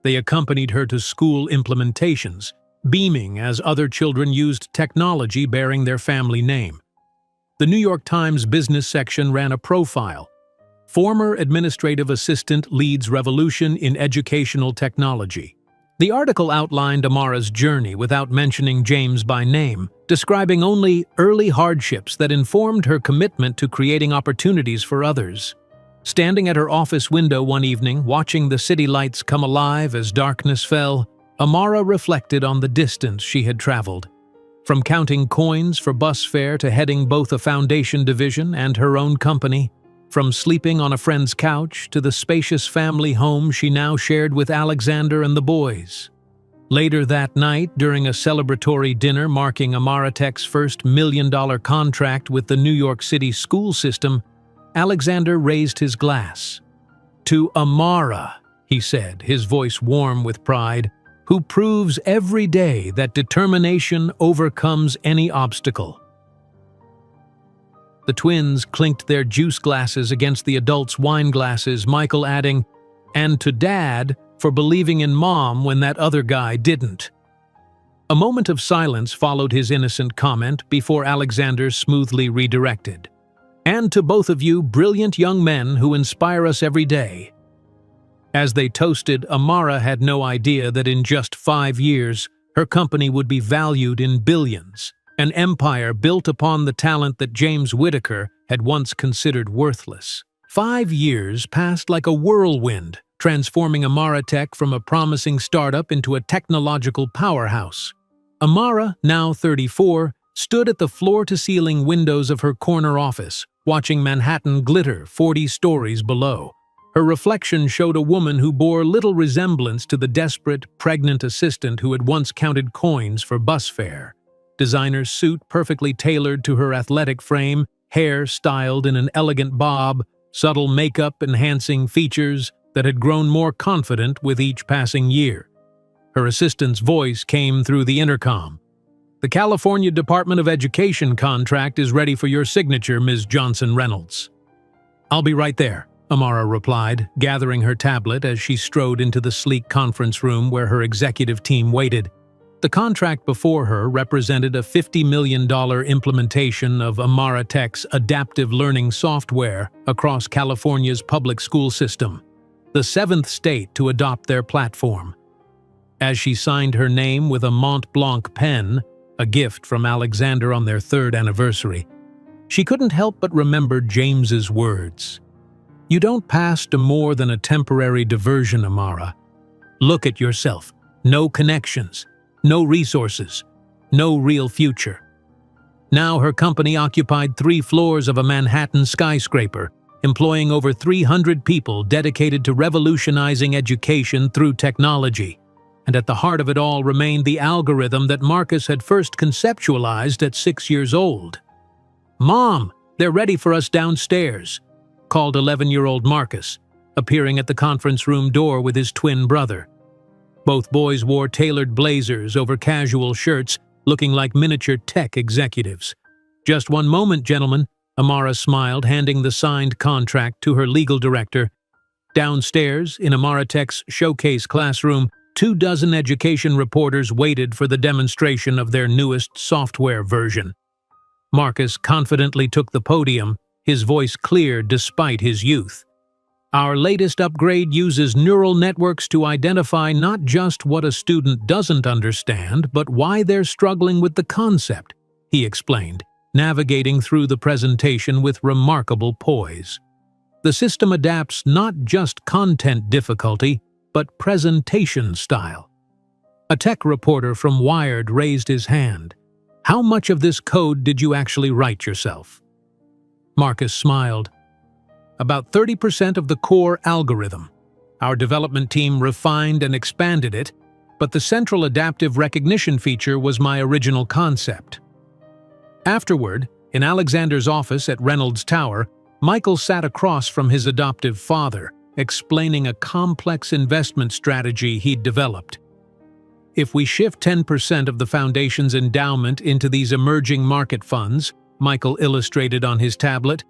They accompanied her to school implementations, beaming as other children used technology bearing their family name. The New York Times business section ran a profile. Former administrative assistant leads revolution in educational technology. The article outlined Amara's journey without mentioning James by name, describing only early hardships that informed her commitment to creating opportunities for others. Standing at her office window one evening, watching the city lights come alive as darkness fell, Amara reflected on the distance she had traveled. From counting coins for bus fare to heading both a foundation division and her own company, from sleeping on a friend's couch to the spacious family home she now shared with Alexander and the boys. Later that night, during a celebratory dinner marking Amaratech's first million-dollar contract with the New York City school system, Alexander raised his glass. "To Amara," he said, his voice warm with pride, "who proves every day that determination overcomes any obstacle." The twins clinked their juice glasses against the adults' wine glasses, Michael adding, "And to Dad for believing in Mom when that other guy didn't." A moment of silence followed his innocent comment before Alexander smoothly redirected. "And to both of you brilliant young men who inspire us every day." As they toasted, Amara had no idea that in just 5 years, her company would be valued in billions, an empire built upon the talent that James Whittaker had once considered worthless. 5 years passed like a whirlwind, transforming Amaratech from a promising startup into a technological powerhouse. Amara, now 34, stood at the floor-to-ceiling windows of her corner office, watching Manhattan glitter 40 stories below. Her reflection showed a woman who bore little resemblance to the desperate, pregnant assistant who had once counted coins for bus fare. Designer suit perfectly tailored to her athletic frame, hair styled in an elegant bob, subtle makeup enhancing features that had grown more confident with each passing year. Her assistant's voice came through the intercom. "The California Department of Education contract is ready for your signature, Ms. Johnson Reynolds." "I'll be right there," Amara replied, gathering her tablet as she strode into the sleek conference room where her executive team waited. The contract before her represented a $50 million implementation of Amaratech's adaptive learning software across California's public school system, the 7th state to adopt their platform. As she signed her name with a Mont Blanc pen, a gift from Alexander on their 3rd anniversary, she couldn't help but remember James's words. "You don't pass to more than a temporary diversion, Amara. Look at yourself. No connections, no resources, no real future." Now her company occupied 3 floors of a Manhattan skyscraper, employing over 300 people dedicated to revolutionizing education through technology. And at the heart of it all remained the algorithm that Marcus had first conceptualized at 6 years old. "Mom, they're ready for us downstairs," called 11-year-old Marcus, appearing at the conference room door with his twin brother. Both boys wore tailored blazers over casual shirts, looking like miniature tech executives. "Just one moment, gentlemen," Amara smiled, handing the signed contract to her legal director. Downstairs, in Amaratech's showcase classroom, 24 education reporters waited for the demonstration of their newest software version. Marcus confidently took the podium, his voice clear despite his youth. "Our latest upgrade uses neural networks to identify not just what a student doesn't understand, but why they're struggling with the concept," he explained, navigating through the presentation with remarkable poise. "The system adapts not just content difficulty, but presentation style." A tech reporter from Wired raised his hand. "How much of this code did you actually write yourself?" Marcus smiled. "About 30% of the core algorithm. Our development team refined and expanded it, but the central adaptive recognition feature was my original concept." Afterward, in Alexander's office at Reynolds Tower, Michael sat across from his adoptive father, explaining a complex investment strategy he'd developed. "If we shift 10% of the foundation's endowment into these emerging market funds," Michael illustrated on his tablet,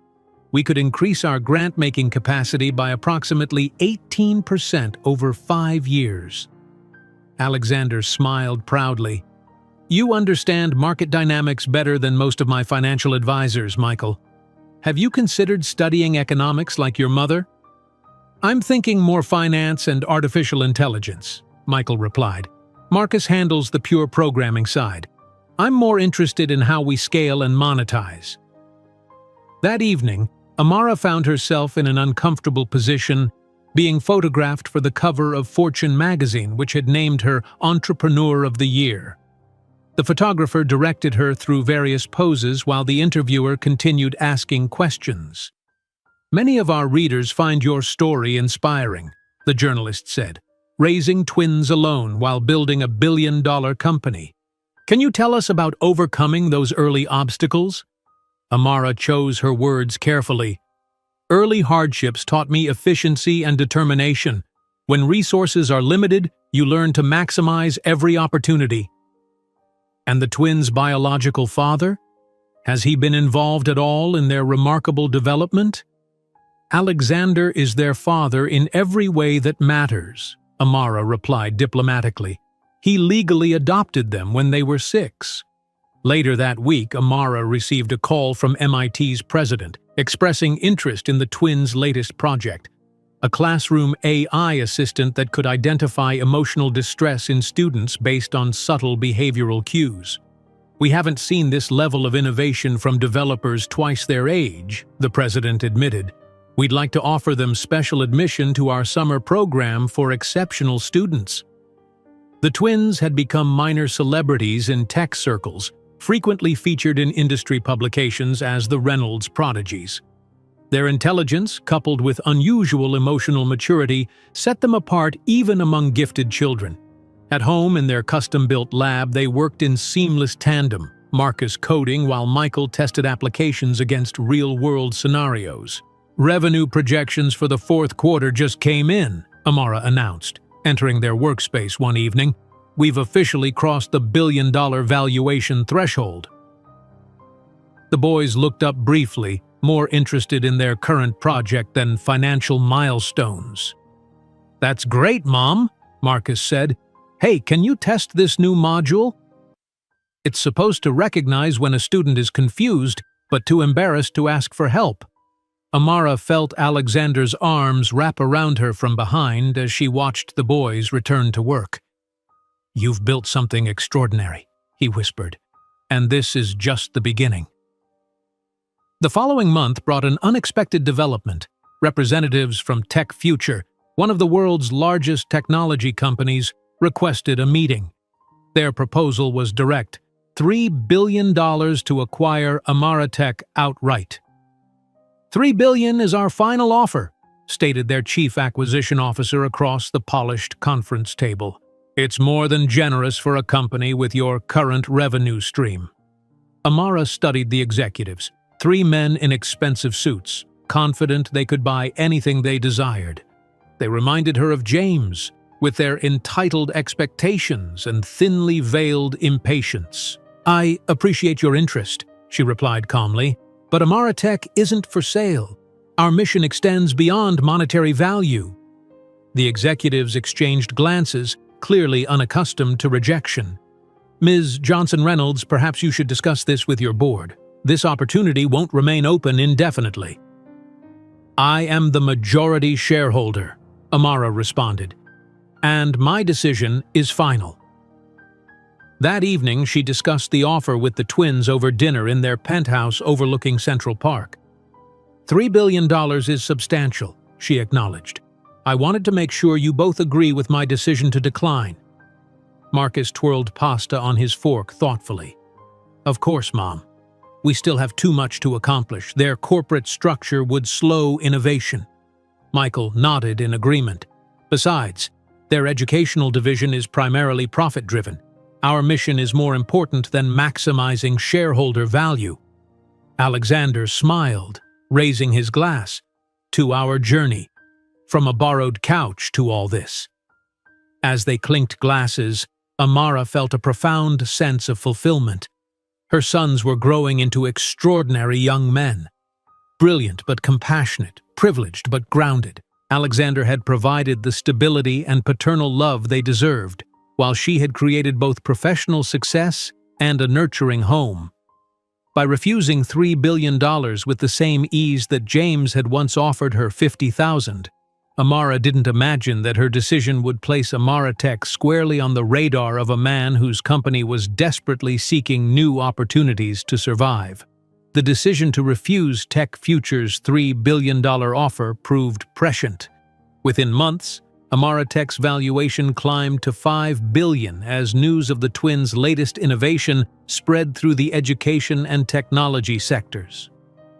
"we could increase our grant-making capacity by approximately 18% over 5 years. Alexander smiled proudly. You understand market dynamics better than most of my financial advisors, Michael. Have you considered studying economics like your mother? I'm thinking more finance and artificial intelligence, Michael replied. Marcus handles the pure programming side. I'm more interested in how we scale and monetize. That evening, Amara found herself in an uncomfortable position, being photographed for the cover of Fortune magazine, which had named her Entrepreneur of the Year. The photographer directed her through various poses while the interviewer continued asking questions. Many of our readers find your story inspiring, the journalist said, raising twins alone while building a billion-dollar company. Can you tell us about overcoming those early obstacles? Amara chose her words carefully. Early hardships taught me efficiency and determination. When resources are limited, you learn to maximize every opportunity. And the twins' biological father? Has he been involved at all in their remarkable development? Alexander is their father in every way that matters, Amara replied diplomatically. He legally adopted them when they were 6. Later that week, Amara received a call from MIT's president, expressing interest in the twins' latest project, a classroom AI assistant that could identify emotional distress in students based on subtle behavioral cues. We haven't seen this level of innovation from developers twice their age, the president admitted. We'd like to offer them special admission to our summer program for exceptional students. The twins had become minor celebrities in tech circles, frequently featured in industry publications as the Reynolds prodigies. Their intelligence, coupled with unusual emotional maturity, set them apart even among gifted children. At home in their custom-built lab, they worked in seamless tandem, Marcus coding while Michael tested applications against real-world scenarios. Revenue projections for the fourth quarter just came in, Amara announced, entering their workspace one evening. We've officially crossed the billion-dollar valuation threshold. The boys looked up briefly, more interested in their current project than financial milestones. That's great, Mom, Marcus said. Hey, can you test this new module? It's supposed to recognize when a student is confused, but too embarrassed to ask for help. Amara felt Alexander's arms wrap around her from behind as she watched the boys return to work. You've built something extraordinary, he whispered, and this is just the beginning. The following month brought an unexpected development. Representatives from Tech Future, one of the world's largest technology companies, requested a meeting. Their proposal was direct: $3 billion to acquire Amara Tech outright. $3 billion is our final offer, stated their chief acquisition officer across the polished conference table. It's more than generous for a company with your current revenue stream. Amara studied the executives, 3 men in expensive suits, confident they could buy anything they desired. They reminded her of James, with their entitled expectations and thinly veiled impatience. I appreciate your interest, she replied calmly, but Amara Tech isn't for sale. Our mission extends beyond monetary value. The executives exchanged glances, clearly unaccustomed to rejection. Ms. Johnson-Reynolds, perhaps you should discuss this with your board. This opportunity won't remain open indefinitely. I am the majority shareholder, Amara responded, and my decision is final. That evening, she discussed the offer with the twins over dinner in their penthouse overlooking Central Park. $3 billion is substantial, she acknowledged. I wanted to make sure you both agree with my decision to decline. Marcus twirled pasta on his fork thoughtfully. Of course, Mom. We still have too much to accomplish. Their corporate structure would slow innovation. Michael nodded in agreement. Besides, their educational division is primarily profit-driven. Our mission is more important than maximizing shareholder value. Alexander smiled, raising his glass. 2-hour journey. From a borrowed couch to all this. As they clinked glasses, Amara felt a profound sense of fulfillment. Her sons were growing into extraordinary young men. Brilliant but compassionate, privileged but grounded, Alexander had provided the stability and paternal love they deserved. while she had created both professional success and a nurturing home. By refusing $3 billion with the same ease that James had once offered her $50,000, Amara didn't imagine that her decision would place Amara Tech squarely on the radar of a man whose company was desperately seeking new opportunities to survive. The decision to refuse Tech Future's $3 billion offer proved prescient. Within months, Amara Tech's valuation climbed to $5 billion as news of the twins' latest innovation spread through the education and technology sectors.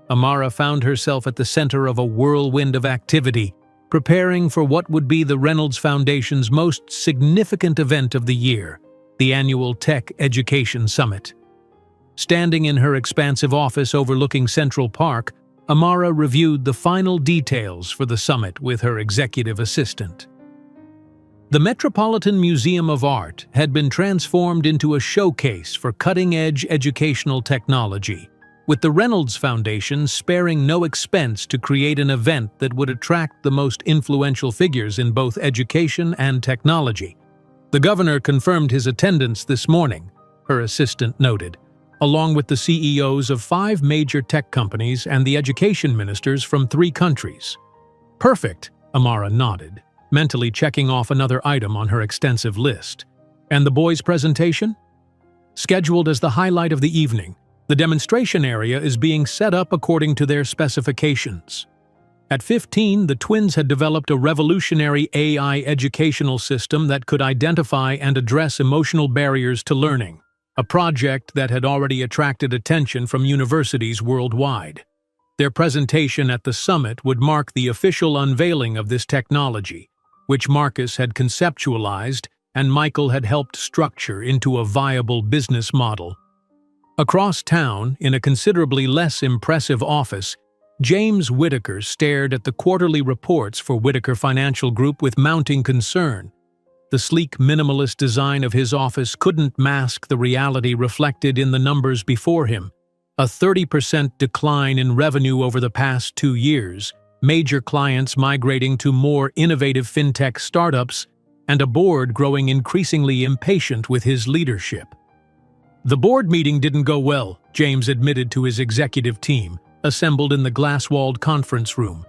Amara found herself at the center of a whirlwind of activity, preparing for what would be the Reynolds Foundation's most significant event of the year, the annual Tech Education Summit. Standing in her expansive office overlooking Central Park, Amara reviewed the final details for the summit with her executive assistant. The Metropolitan Museum of Art had been transformed into a showcase for cutting-edge educational technology, with the Reynolds Foundation sparing no expense to create an event that would attract the most influential figures in both education and technology. The governor confirmed his attendance this morning, her assistant noted, along with the CEOs of 5 major tech companies and the education ministers from 3 countries. Perfect, Amara nodded, mentally checking off another item on her extensive list. And the boys' presentation? Scheduled as the highlight of the evening, the demonstration area is being set up according to their specifications. At 15, the twins had developed a revolutionary AI educational system that could identify and address emotional barriers to learning, a project that had already attracted attention from universities worldwide. Their presentation at the summit would mark the official unveiling of this technology, which Marcus had conceptualized and Michael had helped structure into a viable business model. Across town, in a considerably less impressive office, James Whitaker stared at the quarterly reports for Whitaker Financial Group with mounting concern. The sleek minimalist design of his office couldn't mask the reality reflected in the numbers before him. A 30% decline in revenue over the past 2 years, major clients migrating to more innovative fintech startups, and a board growing increasingly impatient with his leadership. The board meeting didn't go well, James admitted to his executive team, assembled in the glass-walled conference room.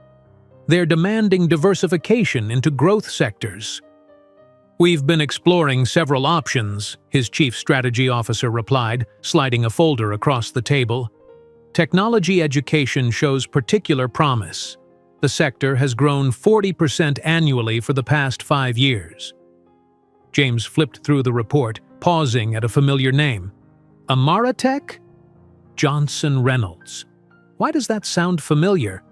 They're demanding diversification into growth sectors. We've been exploring several options, his chief strategy officer replied, sliding a folder across the table. Technology education shows particular promise. The sector has grown 40% annually for the past 5 years. James flipped through the report, pausing at a familiar name. Amara Tech? Johnson Reynolds. Why does that sound familiar?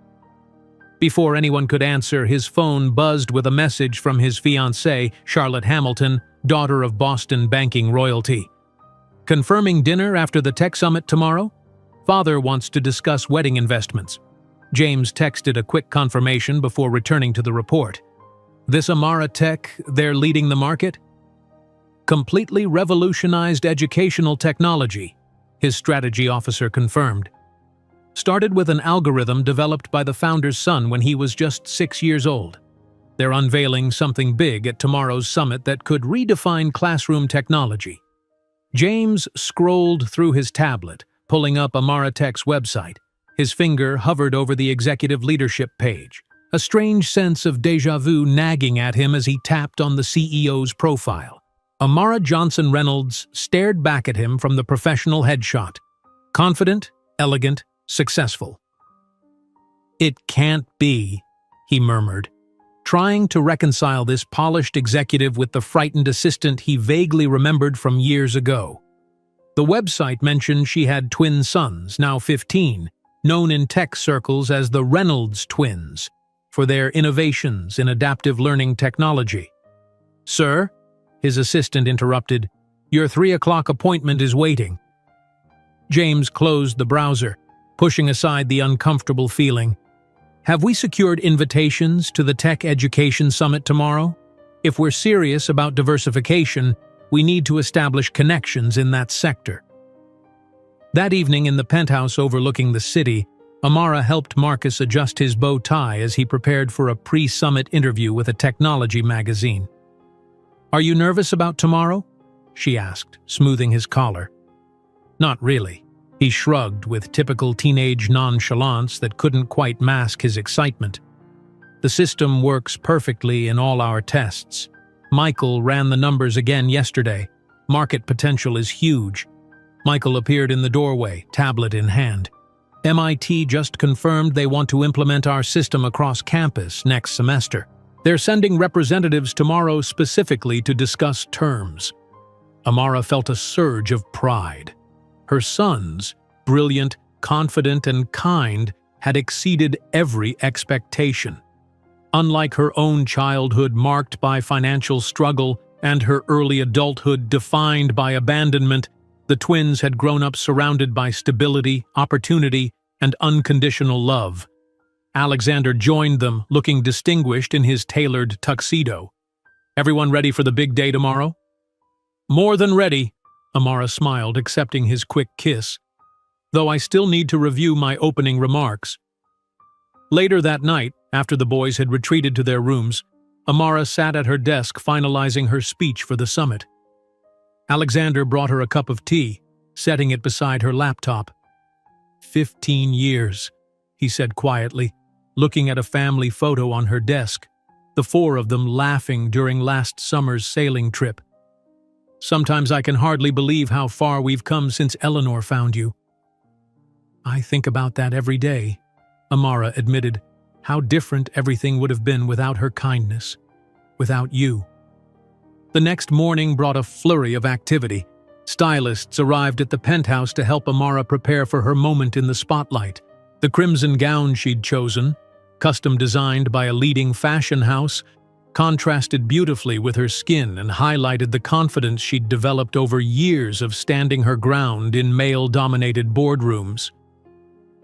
Before anyone could answer, his phone buzzed with a message from his fiancée, Charlotte Hamilton, daughter of Boston banking royalty. Confirming dinner after the tech summit tomorrow? Father wants to discuss wedding investments. James texted a quick confirmation before returning to the report. This Amara Tech, they're leading the market? Completely revolutionized educational technology, his strategy officer confirmed. Started with an algorithm developed by the founder's son when he was just 6 years old. They're unveiling something big at tomorrow's summit that could redefine classroom technology. James scrolled through his tablet, pulling up Amara Tech's website. His finger hovered over the executive leadership page, a strange sense of déjà vu nagging at him as he tapped on the CEO's profile. Amara Johnson Reynolds stared back at him from the professional headshot. Confident, elegant, successful. It can't be, he murmured, trying to reconcile this polished executive with the frightened assistant he vaguely remembered from years ago. The website mentioned she had twin sons, now 15, known in tech circles as the Reynolds twins, for their innovations in adaptive learning technology. Sir, his assistant interrupted, your 3 o'clock appointment is waiting. James closed the browser, pushing aside the uncomfortable feeling. Have we secured invitations to the Tech Education Summit tomorrow? If we're serious about diversification, we need to establish connections in that sector. That evening in the penthouse overlooking the city, Amara helped Marcus adjust his bow tie as he prepared for a pre-summit interview with a technology magazine. "Are you nervous about tomorrow?" she asked, smoothing his collar. "Not really." He shrugged with typical teenage nonchalance that couldn't quite mask his excitement. "The system works perfectly in all our tests. Michael ran the numbers again yesterday. Market potential is huge." Michael appeared in the doorway, tablet in hand. "MIT just confirmed they want to implement our system across campus next semester. They're sending representatives tomorrow specifically to discuss terms." Amara felt a surge of pride. Her sons, brilliant, confident, and kind, had exceeded every expectation. Unlike her own childhood marked by financial struggle and her early adulthood defined by abandonment, the twins had grown up surrounded by stability, opportunity, and unconditional love. Alexander joined them, looking distinguished in his tailored tuxedo. "Everyone ready for the big day tomorrow?" "More than ready," Amara smiled, accepting his quick kiss. "Though I still need to review my opening remarks." Later that night, after the boys had retreated to their rooms, Amara sat at her desk finalizing her speech for the summit. Alexander brought her a cup of tea, setting it beside her laptop. 15 years, he said quietly, looking at a family photo on her desk, the four of them laughing during last summer's sailing trip. "Sometimes I can hardly believe how far we've come since Eleanor found you." "I think about that every day," Amara admitted. "How different everything would have been without her kindness, without you." The next morning brought a flurry of activity. Stylists arrived at the penthouse to help Amara prepare for her moment in the spotlight. The crimson gown she'd chosen, custom designed by a leading fashion house, contrasted beautifully with her skin and highlighted the confidence she'd developed over years of standing her ground in male-dominated boardrooms.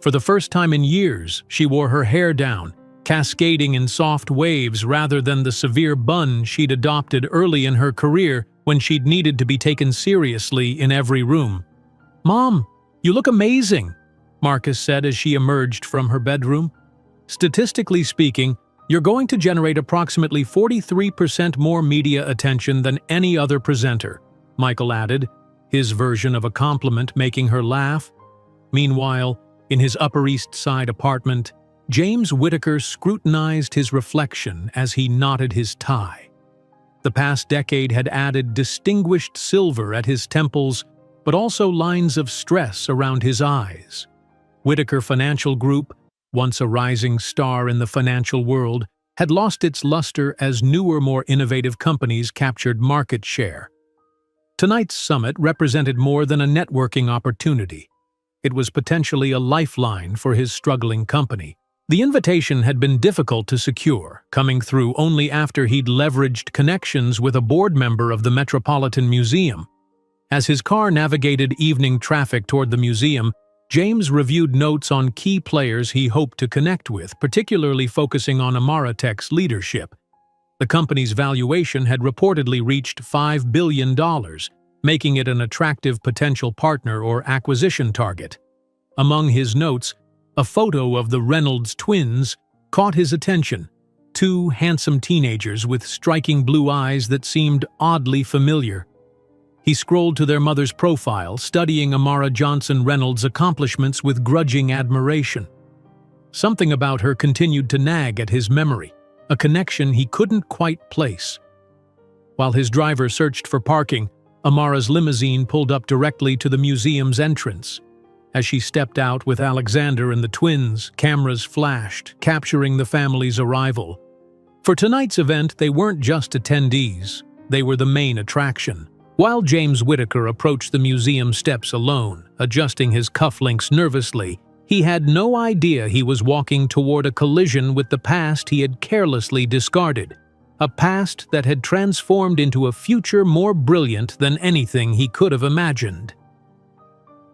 For the first time in years, she wore her hair down, cascading in soft waves rather than the severe bun she'd adopted early in her career when she'd needed to be taken seriously in every room. "Mom, you look amazing," Marcus said as she emerged from her bedroom. "Statistically speaking, you're going to generate approximately 43% more media attention than any other presenter," Michael added, his version of a compliment making her laugh. Meanwhile, in his Upper East Side apartment, James Whittaker scrutinized his reflection as he knotted his tie. The past decade had added distinguished silver at his temples, but also lines of stress around his eyes. Whittaker Financial Group, once a rising star in the financial world, had lost its luster as newer, more innovative companies captured market share. Tonight's summit represented more than a networking opportunity. It was potentially a lifeline for his struggling company. The invitation had been difficult to secure, coming through only after he'd leveraged connections with a board member of the Metropolitan Museum. As his car navigated evening traffic toward the museum, James reviewed notes on key players he hoped to connect with, particularly focusing on Amaratech's leadership. The company's valuation had reportedly reached $5 billion, making it an attractive potential partner or acquisition target. Among his notes, a photo of the Reynolds twins caught his attention, two handsome teenagers with striking blue eyes that seemed oddly familiar. He scrolled to their mother's profile, studying Amara Johnson Reynolds' accomplishments with grudging admiration. Something about her continued to nag at his memory, a connection he couldn't quite place. While his driver searched for parking, Amara's limousine pulled up directly to the museum's entrance. As she stepped out with Alexander and the twins, cameras flashed, capturing the family's arrival. For tonight's event, they weren't just attendees, they were the main attraction. While James Whittaker approached the museum steps alone, adjusting his cufflinks nervously, he had no idea he was walking toward a collision with the past he had carelessly discarded, a past that had transformed into a future more brilliant than anything he could have imagined.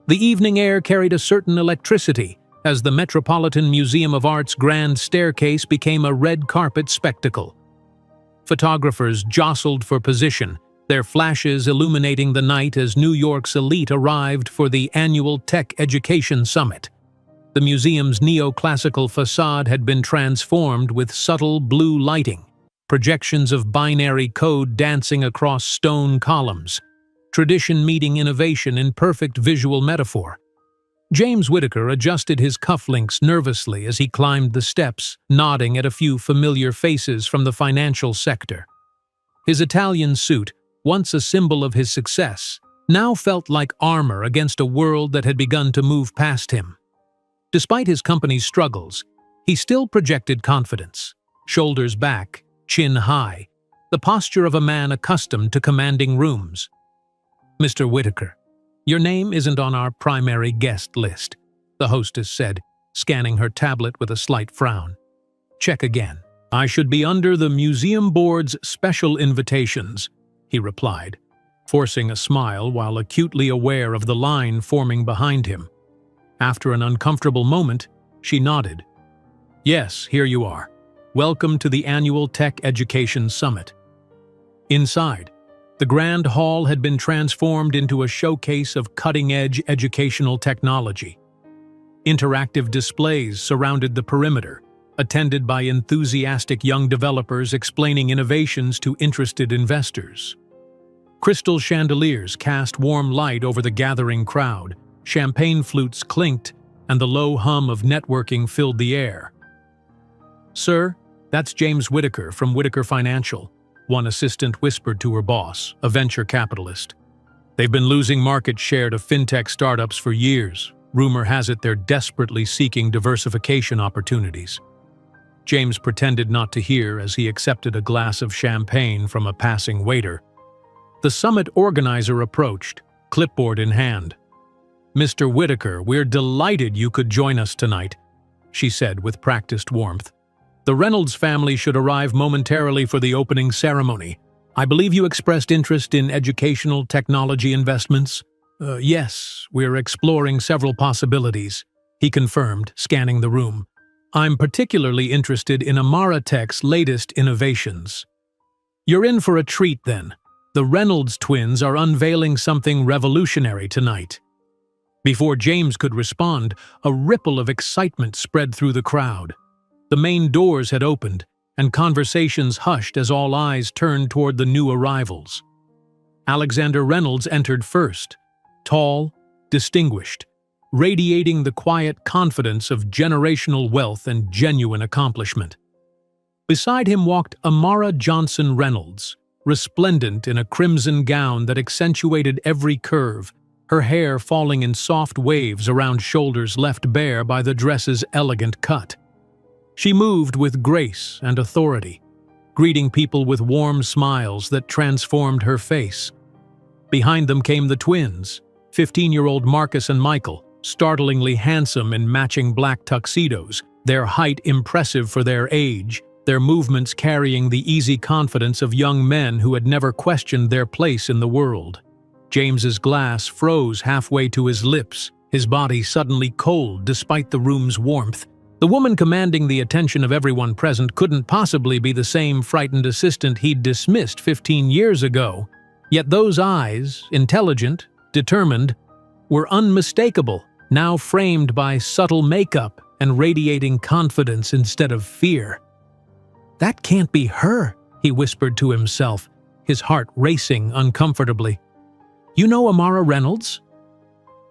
The evening air carried a certain electricity as the Metropolitan Museum of Art's grand staircase became a red carpet spectacle. Photographers jostled for position, their flashes illuminating the night as New York's elite arrived for the annual Tech Education Summit. The museum's neoclassical facade had been transformed with subtle blue lighting, projections of binary code dancing across stone columns, tradition meeting innovation in perfect visual metaphor. James Whittaker adjusted his cufflinks nervously as he climbed the steps, nodding at a few familiar faces from the financial sector. His Italian suit, once a symbol of his success, now felt like armor against a world that had begun to move past him. Despite his company's struggles, he still projected confidence, shoulders back, chin high, the posture of a man accustomed to commanding rooms. "Mr. Whittaker, your name isn't on our primary guest list," the hostess said, scanning her tablet with a slight frown. "Check again." "I should be under the museum board's special invitations," he replied, forcing a smile while acutely aware of the line forming behind him. After an uncomfortable moment, she nodded. "Yes, here you are. Welcome to the annual Tech Education Summit." Inside, the grand hall had been transformed into a showcase of cutting-edge educational technology. Interactive displays surrounded the perimeter, attended by enthusiastic young developers explaining innovations to interested investors. Crystal chandeliers cast warm light over the gathering crowd, champagne flutes clinked, and the low hum of networking filled the air. "Sir, that's James Whittaker from Whittaker Financial," one assistant whispered to her boss, a venture capitalist. "They've been losing market share to fintech startups for years. Rumor has it they're desperately seeking diversification opportunities." James pretended not to hear as he accepted a glass of champagne from a passing waiter. The summit organizer approached, clipboard in hand. "Mr. Whittaker, we're delighted you could join us tonight," she said with practiced warmth. "The Reynolds family should arrive momentarily for the opening ceremony. I believe you expressed interest in educational technology investments?" Yes, we're exploring several possibilities," he confirmed, scanning the room. "I'm particularly interested in Amaratech's latest innovations." "You're in for a treat then. The Reynolds twins are unveiling something revolutionary tonight." Before James could respond, a ripple of excitement spread through the crowd. The main doors had opened, and conversations hushed as all eyes turned toward the new arrivals. Alexander Reynolds entered first, tall, distinguished, radiating the quiet confidence of generational wealth and genuine accomplishment. Beside him walked Amara Johnson Reynolds, resplendent in a crimson gown that accentuated every curve, her hair falling in soft waves around shoulders left bare by the dress's elegant cut. She moved with grace and authority, greeting people with warm smiles that transformed her face. Behind them came the twins, 15-year-old Marcus and Michael, startlingly handsome in matching black tuxedos, their height impressive for their age, their movements carrying the easy confidence of young men who had never questioned their place in the world. James's glass froze halfway to his lips, his body suddenly cold despite the room's warmth. The woman commanding the attention of everyone present couldn't possibly be the same frightened assistant he'd dismissed 15 years ago. Yet those eyes, intelligent, determined, were unmistakable, now framed by subtle makeup and radiating confidence instead of fear. "That can't be her," he whispered to himself, his heart racing uncomfortably. "You know Amara Reynolds?"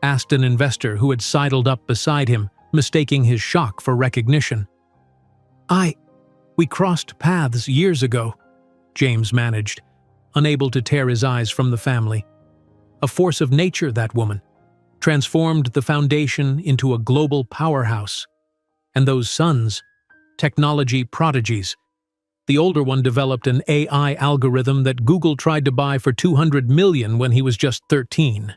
asked an investor who had sidled up beside him, mistaking his shock for recognition. We crossed paths years ago," James managed, unable to tear his eyes from the family. A force of nature, that woman, transformed the foundation into a global powerhouse. And those sons, technology prodigies. The older one developed an AI algorithm that Google tried to buy for $200 million when he was just 13.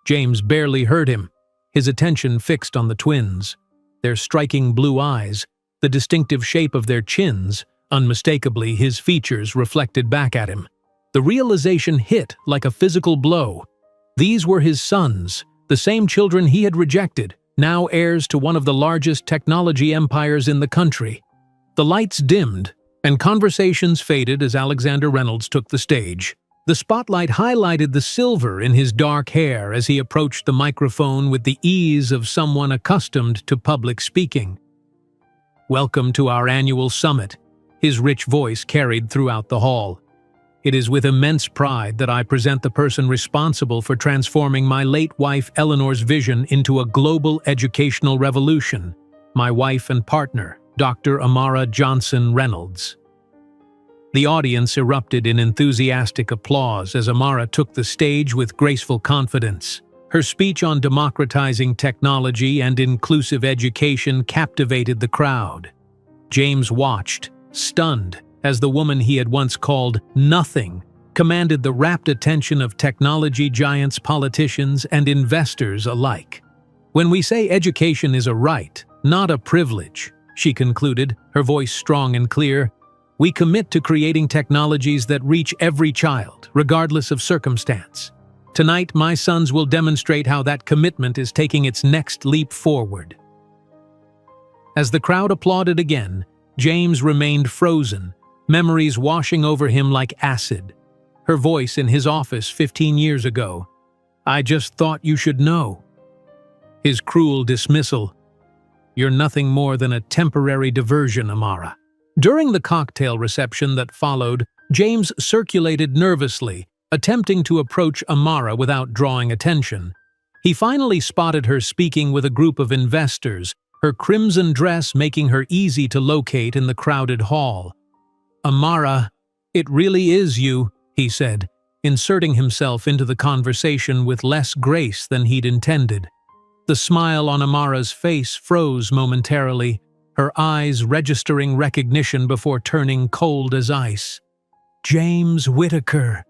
James barely heard him, his attention fixed on the twins. Their striking blue eyes, the distinctive shape of their chins, unmistakably his features reflected back at him. The realization hit like a physical blow. These were his sons, the same children he had rejected, now heirs to one of the largest technology empires in the country. The lights dimmed, and conversations faded as Alexander Reynolds took the stage. The spotlight highlighted the silver in his dark hair as he approached the microphone with the ease of someone accustomed to public speaking. "Welcome to our annual summit," His rich voice carried throughout the hall. "It is with immense pride that I present the person responsible for transforming my late wife Eleanor's vision into a global educational revolution, my wife and partner, Dr. Amara Johnson Reynolds." The audience erupted in enthusiastic applause as Amara took the stage with graceful confidence. Her speech on democratizing technology and inclusive education captivated the crowd. James watched, stunned, as the woman he had once called nothing commanded the rapt attention of technology giants, politicians, and investors alike. "When we say education is a right, not a privilege," she concluded, her voice strong and clear, "we commit to creating technologies that reach every child, regardless of circumstance. Tonight, my sons will demonstrate how that commitment is taking its next leap forward." As the crowd applauded again, James remained frozen, memories washing over him like acid. Her voice in his office 15 years ago. "I just thought you should know." His cruel dismissal. "You're nothing more than a temporary diversion, Amara." During the cocktail reception that followed, James circulated nervously, attempting to approach Amara without drawing attention. He finally spotted her speaking with a group of investors, her crimson dress making her easy to locate in the crowded hall. "Amara, it really is you," he said, inserting himself into the conversation with less grace than he'd intended. The smile on Amara's face froze momentarily, her eyes registering recognition before turning cold as ice. "James Whittaker."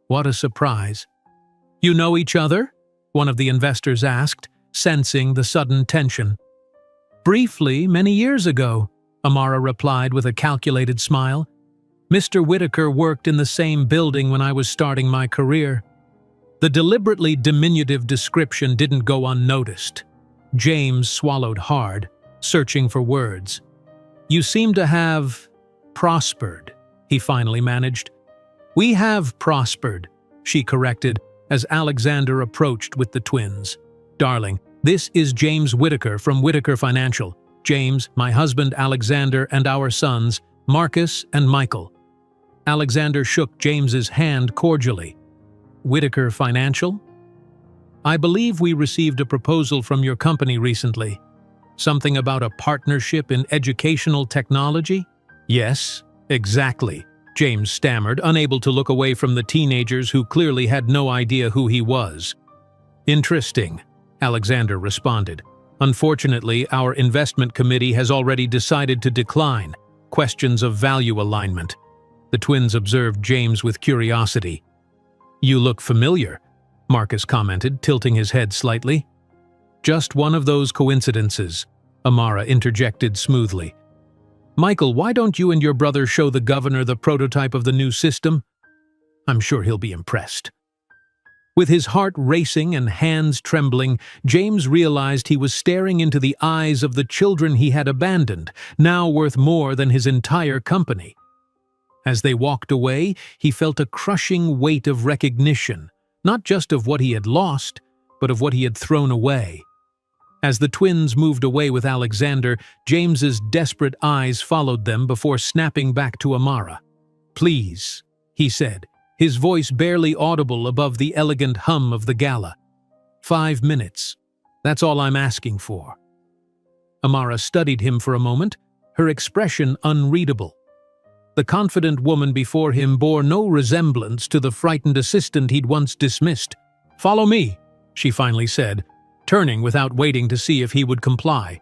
What a surprise. "You know each other?" one of the investors asked, sensing the sudden tension. "Briefly, many years ago," Amara replied with a calculated smile. "Mr. Whittaker worked in the same building when I was starting my career." The deliberately diminutive description didn't go unnoticed. James swallowed hard, searching for words. "You seem to have prospered," he finally managed. "We have prospered," she corrected as Alexander approached with the twins. "Darling, this is James Whittaker from Whittaker Financial. James, my husband Alexander, and our sons, Marcus and Michael." Alexander shook James's hand cordially. "Whittaker Financial? I believe we received a proposal from your company recently. Something about a partnership in educational technology?" "Yes, exactly," James stammered, unable to look away from the teenagers who clearly had no idea who he was. "Interesting," Alexander responded. "Unfortunately, our investment committee has already decided to decline. Questions of value alignment." The twins observed James with curiosity. "You look familiar," Marcus commented, tilting his head slightly. "Just one of those coincidences," Amara interjected smoothly. "Michael, why don't you and your brother show the governor the prototype of the new system? I'm sure he'll be impressed." With his heart racing and hands trembling, James realized he was staring into the eyes of the children he had abandoned, now worth more than his entire company. As they walked away, he felt a crushing weight of recognition, not just of what he had lost, but of what he had thrown away. As the twins moved away with Alexander, James's desperate eyes followed them before snapping back to Amara. "Please," he said, his voice barely audible above the elegant hum of the gala. 5 minutes. That's all I'm asking for." Amara studied him for a moment, her expression unreadable. The confident woman before him bore no resemblance to the frightened assistant he'd once dismissed. "Follow me," she finally said, turning without waiting to see if he would comply.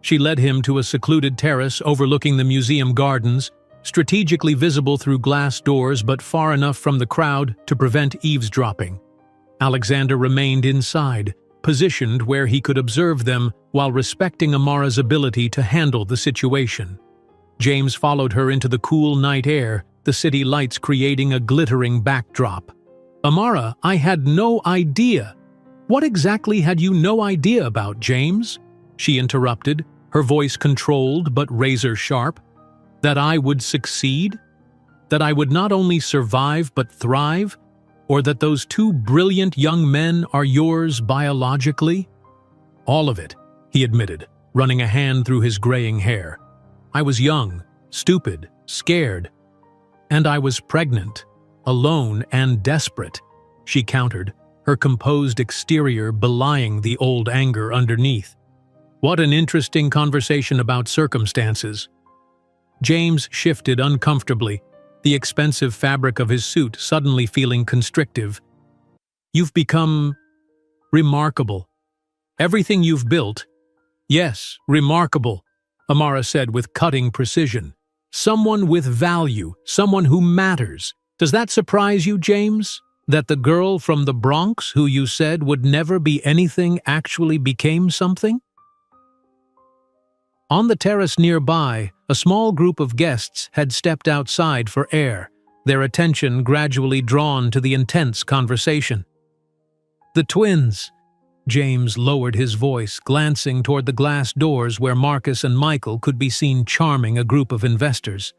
She led him to a secluded terrace overlooking the museum gardens, strategically visible through glass doors but far enough from the crowd to prevent eavesdropping. Alexander remained inside, positioned where he could observe them while respecting Amara's ability to handle the situation. James followed her into the cool night air, the city lights creating a glittering backdrop. "Amara, I had no idea." "What exactly had you no idea about, James?" she interrupted, her voice controlled but razor-sharp. "That I would succeed? That I would not only survive but thrive? Or that those 2 brilliant young men are yours biologically?" "All of it," he admitted, running a hand through his graying hair. "I was young, stupid, scared. And I was pregnant, alone and desperate, she countered, her composed exterior belying the old anger underneath. What an interesting conversation about circumstances. James shifted uncomfortably, the expensive fabric of his suit suddenly feeling constrictive. You've become remarkable. Everything you've built. Yes, remarkable, Amara said with cutting precision. Someone with value, someone who matters. Does that surprise you, James? That the girl from the Bronx who you said would never be anything actually became something? On the terrace nearby, a small group of guests had stepped outside for air, their attention gradually drawn to the intense conversation. The twins. James lowered his voice, glancing toward the glass doors where Marcus and Michael could be seen charming a group of investors.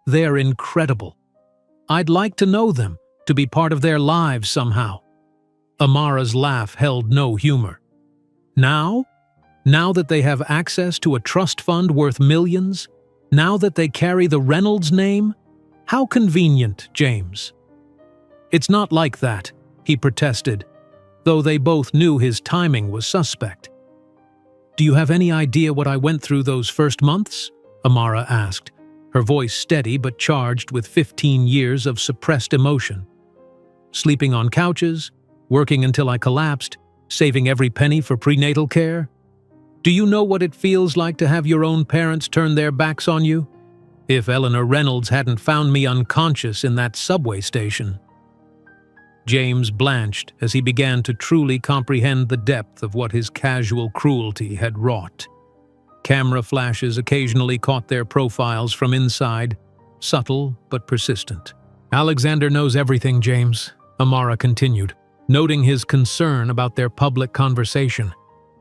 They're incredible. I'd like to know them, to be part of their lives somehow. Amara's laugh held no humor. Now? Now that they have access to a trust fund worth millions? Now that they carry the Reynolds name? How convenient, James. It's not like that, he protested, though they both knew his timing was suspect. Do you have any idea what I went through those first months? Amara asked, her voice steady but charged with 15 years of suppressed emotion. Sleeping on couches, working until I collapsed, saving every penny for prenatal care? Do you know what it feels like to have your own parents turn their backs on you? If Eleanor Reynolds hadn't found me unconscious in that subway station. James blanched as he began to truly comprehend the depth of what his casual cruelty had wrought. Camera flashes occasionally caught their profiles from inside, subtle but persistent. Alexander knows everything, James, Amara continued, noting his concern about their public conversation.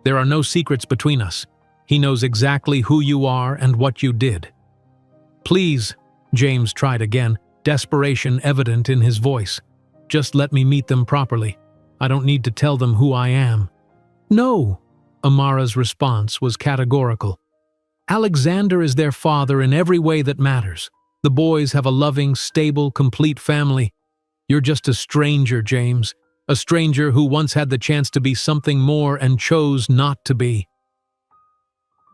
There are no secrets between us. He knows exactly who you are and what you did. Please, James tried again, desperation evident in his voice. Just let me meet them properly. I don't need to tell them who I am. No, Amara's response was categorical. Alexander is their father in every way that matters. The boys have a loving, stable, complete family. You're just a stranger, James. A stranger who once had the chance to be something more and chose not to be.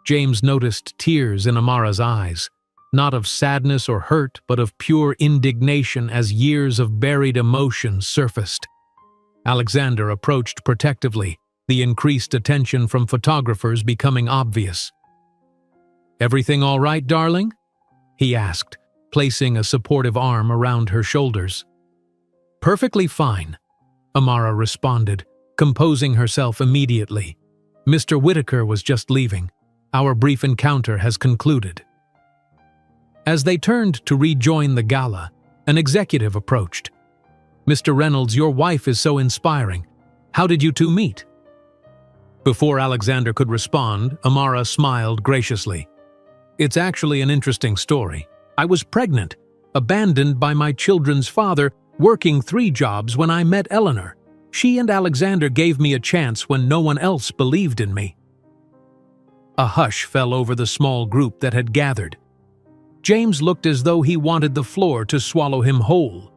James noticed tears in Amara's eyes, not of sadness or hurt, but of pure indignation as years of buried emotion surfaced. Alexander approached protectively, the increased attention from photographers becoming obvious. Everything all right, darling? He asked, placing a supportive arm around her shoulders. Perfectly fine, Amara responded, composing herself immediately. Mr. Whitaker was just leaving. Our brief encounter has concluded. As they turned to rejoin the gala, an executive approached. Mr. Reynolds, your wife is so inspiring. How did you two meet? Before Alexander could respond, Amara smiled graciously. It's actually an interesting story. I was pregnant, abandoned by my children's father, working 3 jobs when I met Eleanor. She and Alexander gave me a chance when no one else believed in me. A hush fell over the small group that had gathered. James looked as though he wanted the floor to swallow him whole.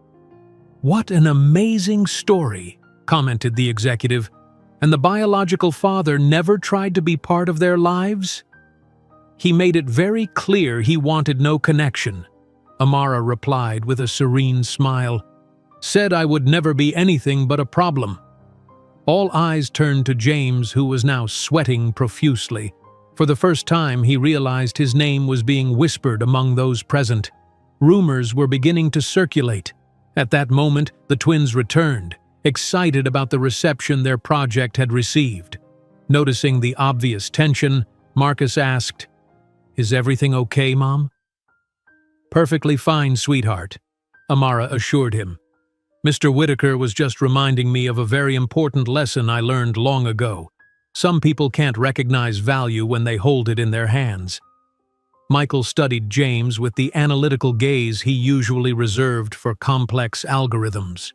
What an amazing story, commented the executive. And the biological father never tried to be part of their lives? He made it very clear he wanted no connection, Amara replied with a serene smile. Said I would never be anything but a problem. All eyes turned to James, who was now sweating profusely. For the first time, he realized his name was being whispered among those present. Rumors were beginning to circulate. At that moment, the twins returned, excited about the reception their project had received. Noticing the obvious tension, Marcus asked, Is everything okay, Mom? Perfectly fine, sweetheart, Amara assured him. Mr. Whitaker was just reminding me of a very important lesson I learned long ago. Some people can't recognize value when they hold it in their hands. Michael studied James with the analytical gaze he usually reserved for complex algorithms.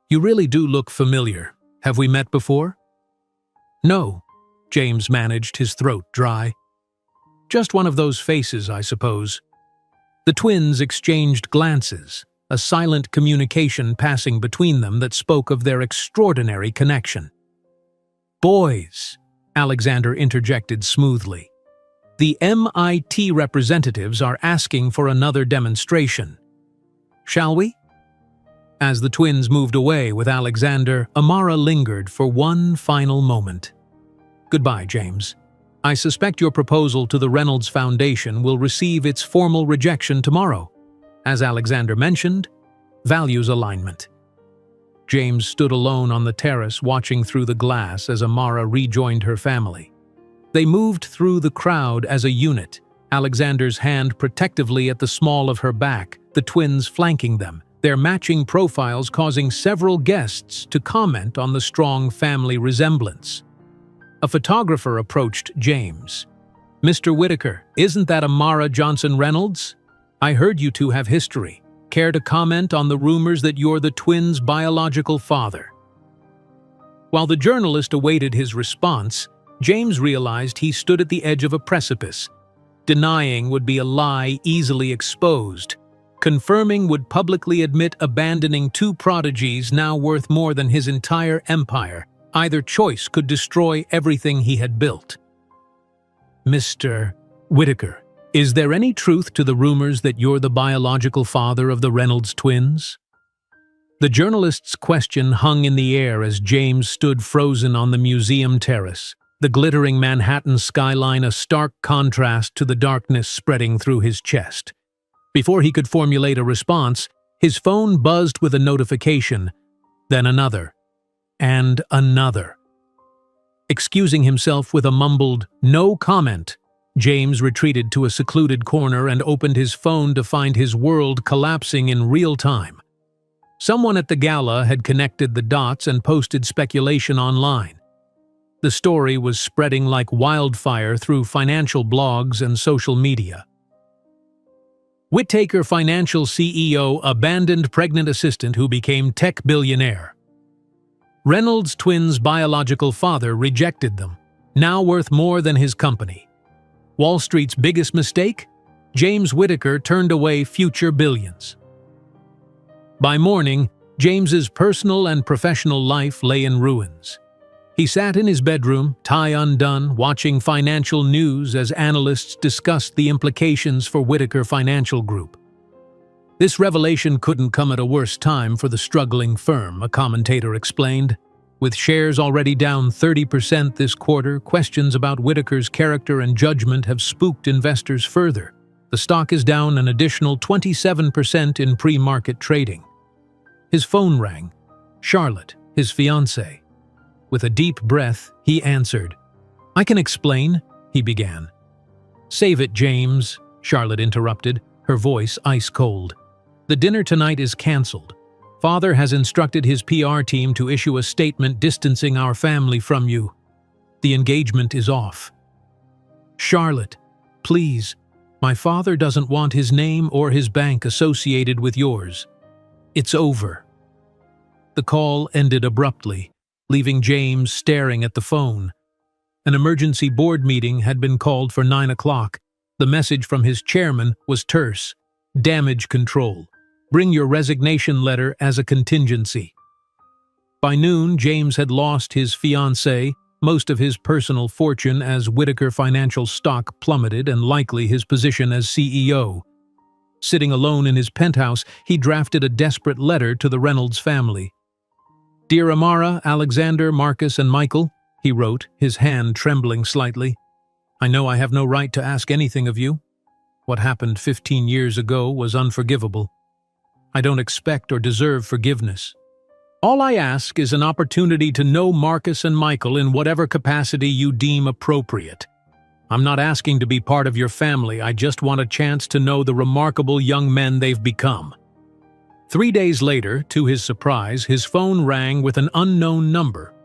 You really do look familiar. Have we met before? No, James managed, his throat dry. Just one of those faces, I suppose, The twins exchanged glances, a silent communication passing between them that spoke of their extraordinary connection. "Boys," Alexander interjected smoothly, "the MIT representatives are asking for another demonstration. Shall we?" As the twins moved away with Alexander, Amara lingered for one final moment. "Goodbye, James. I suspect your proposal to the Reynolds Foundation will receive its formal rejection tomorrow. As Alexander mentioned, values alignment." James stood alone on the terrace watching through the glass as Amara rejoined her family. They moved through the crowd as a unit, Alexander's hand protectively at the small of her back, the twins flanking them, their matching profiles causing several guests to comment on the strong family resemblance. A photographer approached James. "Mr. Whitaker, isn't that Amara Johnson Reynolds? I heard you two have history. Care to comment on the rumors that you're the twins' biological father?" While the journalist awaited his response, James realized he stood at the edge of a precipice. Denying would be a lie easily exposed. Confirming would publicly admit abandoning two prodigies now worth more than his entire empire. Either choice could destroy everything he had built. "Mr. Whitaker, is there any truth to the rumors that you're the biological father of the Reynolds twins?" The journalist's question hung in the air as James stood frozen on the museum terrace, the glittering Manhattan skyline a stark contrast to the darkness spreading through his chest. Before he could formulate a response, his phone buzzed with a notification, then another, and another. Excusing himself with a mumbled, "No comment," James retreated to a secluded corner and opened his phone to find his world collapsing in real time. Someone at the gala had connected the dots and posted speculation online. The story was spreading like wildfire through financial blogs and social media. Whitaker Financial CEO abandoned pregnant assistant who became tech billionaire. Reynolds twins' biological father rejected them, now worth more than his company. Wall Street's biggest mistake? James Whitaker turned away future billions. By morning, James's personal and professional life lay in ruins. He sat in his bedroom, tie undone, watching financial news as analysts discussed the implications for Whitaker Financial Group. "This revelation couldn't come at a worse time for the struggling firm," a commentator explained. "With shares already down 30% this quarter, questions about Whitaker's character and judgment have spooked investors further. The stock is down an additional 27% in pre-market trading." His phone rang. Charlotte, his fiancée. With a deep breath, he answered. "I can explain," he began. "Save it, James," Charlotte interrupted, her voice ice-cold. "The dinner tonight is cancelled. Father has instructed his PR team to issue a statement distancing our family from you. The engagement is off." "Charlotte, please. My father doesn't want his name or his bank associated with yours. It's over." The call ended abruptly, leaving James staring at the phone. An emergency board meeting had been called for 9 o'clock. The message from his chairman was terse. "Damage control. Bring your resignation letter as a contingency." By noon, James had lost his fiancée, most of his personal fortune as Whitaker Financial stock plummeted, and likely his position as CEO. Sitting alone in his penthouse, he drafted a desperate letter to the Reynolds family. "Dear Amara, Alexander, Marcus, and Michael," he wrote, his hand trembling slightly. "I know I have no right to ask anything of you. What happened 15 years ago was unforgivable. I don't expect or deserve forgiveness. All I ask is an opportunity to know Marcus and Michael in whatever capacity you deem appropriate. I'm not asking to be part of your family, I just want a chance to know the remarkable young men they've become." 3 days later, to his surprise, his phone rang with an unknown number.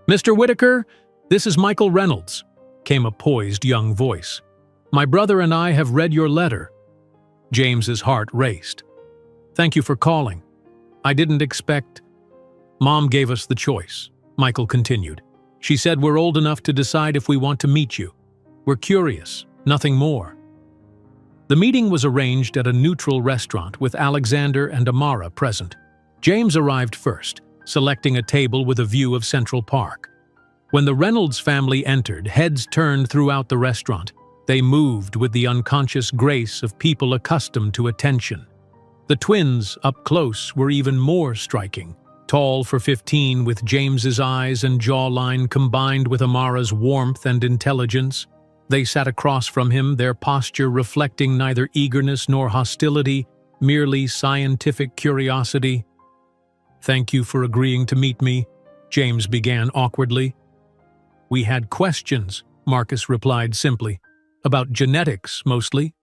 "Mr. Whitaker, this is Michael Reynolds," came a poised young voice. "My brother and I have read your letter." James's heart raced. "Thank you for calling. I didn't expect—" "Mom gave us the choice," Michael continued. "She said we're old enough to decide if we want to meet you. We're curious, nothing more." The meeting was arranged at a neutral restaurant with Alexander and Amara present. James arrived first, selecting a table with a view of Central Park. When the Reynolds family entered, heads turned throughout the restaurant. They moved with the unconscious grace of people accustomed to attention. The twins, up close, were even more striking. Tall for 15, with James's eyes and jawline combined with Amara's warmth and intelligence. They sat across from him, their posture reflecting neither eagerness nor hostility, merely scientific curiosity. "Thank you for agreeing to meet me," James began awkwardly. "We had questions," Marcus replied simply. "About genetics, mostly."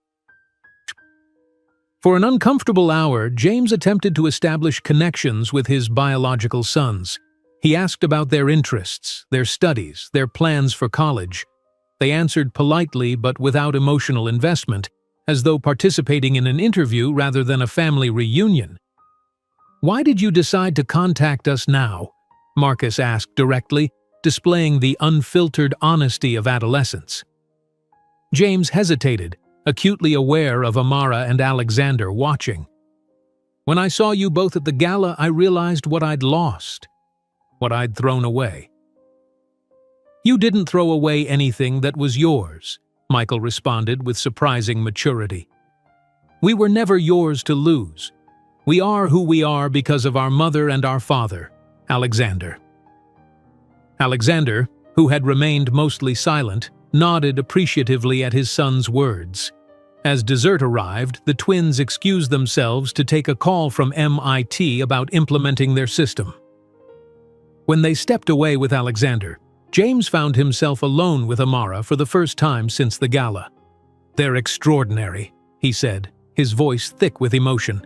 For an uncomfortable hour, James attempted to establish connections with his biological sons. He asked about their interests, their studies, their plans for college. They answered politely but without emotional investment, as though participating in an interview rather than a family reunion. "Why did you decide to contact us now?" Marcus asked directly, displaying the unfiltered honesty of adolescence. James hesitated, acutely aware of Amara and Alexander watching. "When I saw you both at the gala, I realized what I'd lost, what I'd thrown away." "You didn't throw away anything that was yours," Michael responded with surprising maturity. "We were never yours to lose. We are who we are because of our mother and our father, Alexander." Alexander, who had remained mostly silent, nodded appreciatively at his son's words. As dessert arrived, the twins excused themselves to take a call from MIT about implementing their system. When they stepped away with Alexander, James found himself alone with Amara for the first time since the gala. "They're extraordinary," he said, his voice thick with emotion.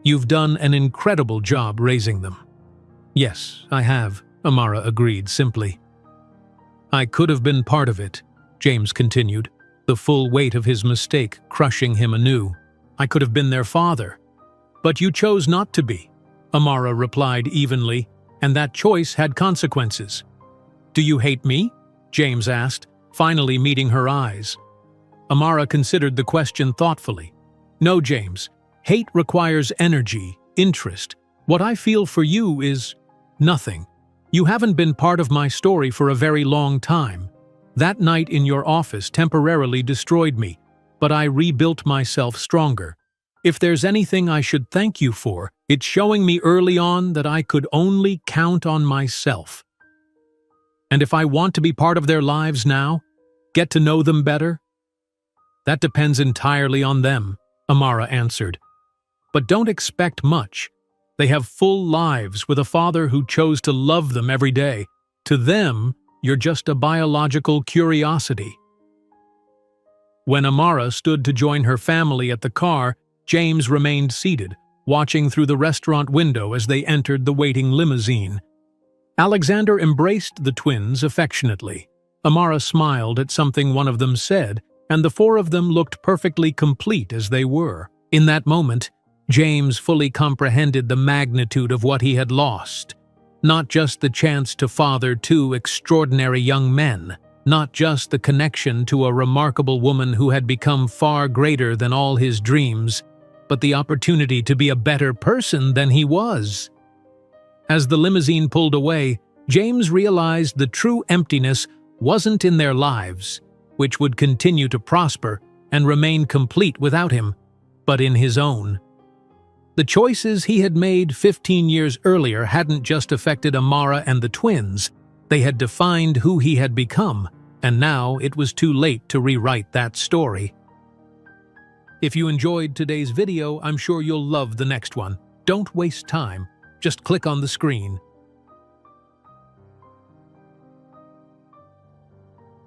"You've done an incredible job raising them." "Yes, I have," Amara agreed simply. "I could have been part of it," James continued, the full weight of his mistake crushing him anew. "I could have been their father." "But you chose not to be," Amara replied evenly, "and that choice had consequences." "Do you hate me?" James asked, finally meeting her eyes. Amara considered the question thoughtfully. "No, James. Hate requires energy, interest. What I feel for you is nothing. You haven't been part of my story for a very long time. That night in your office temporarily destroyed me, but I rebuilt myself stronger. If there's anything I should thank you for, it's showing me early on that I could only count on myself. And if I want to be part of their lives now, get to know them better, that depends entirely on them," Amara answered. "But don't expect much. They have full lives with a father who chose to love them every day. To them, you're just a biological curiosity." When Amara stood to join her family at the car, James remained seated, watching through the restaurant window as they entered the waiting limousine. Alexander embraced the twins affectionately. Amara smiled at something one of them said, and the four of them looked perfectly complete as they were. In that moment, James fully comprehended the magnitude of what he had lost. Not just the chance to father two extraordinary young men, not just the connection to a remarkable woman who had become far greater than all his dreams, but the opportunity to be a better person than he was. As the limousine pulled away, James realized the true emptiness wasn't in their lives, which would continue to prosper and remain complete without him, but in his own. The choices he had made 15 years earlier hadn't just affected Amara and the twins, they had defined who he had become, and now it was too late to rewrite that story. If you enjoyed today's video, I'm sure you'll love the next one. Don't waste time. Just click on the screen.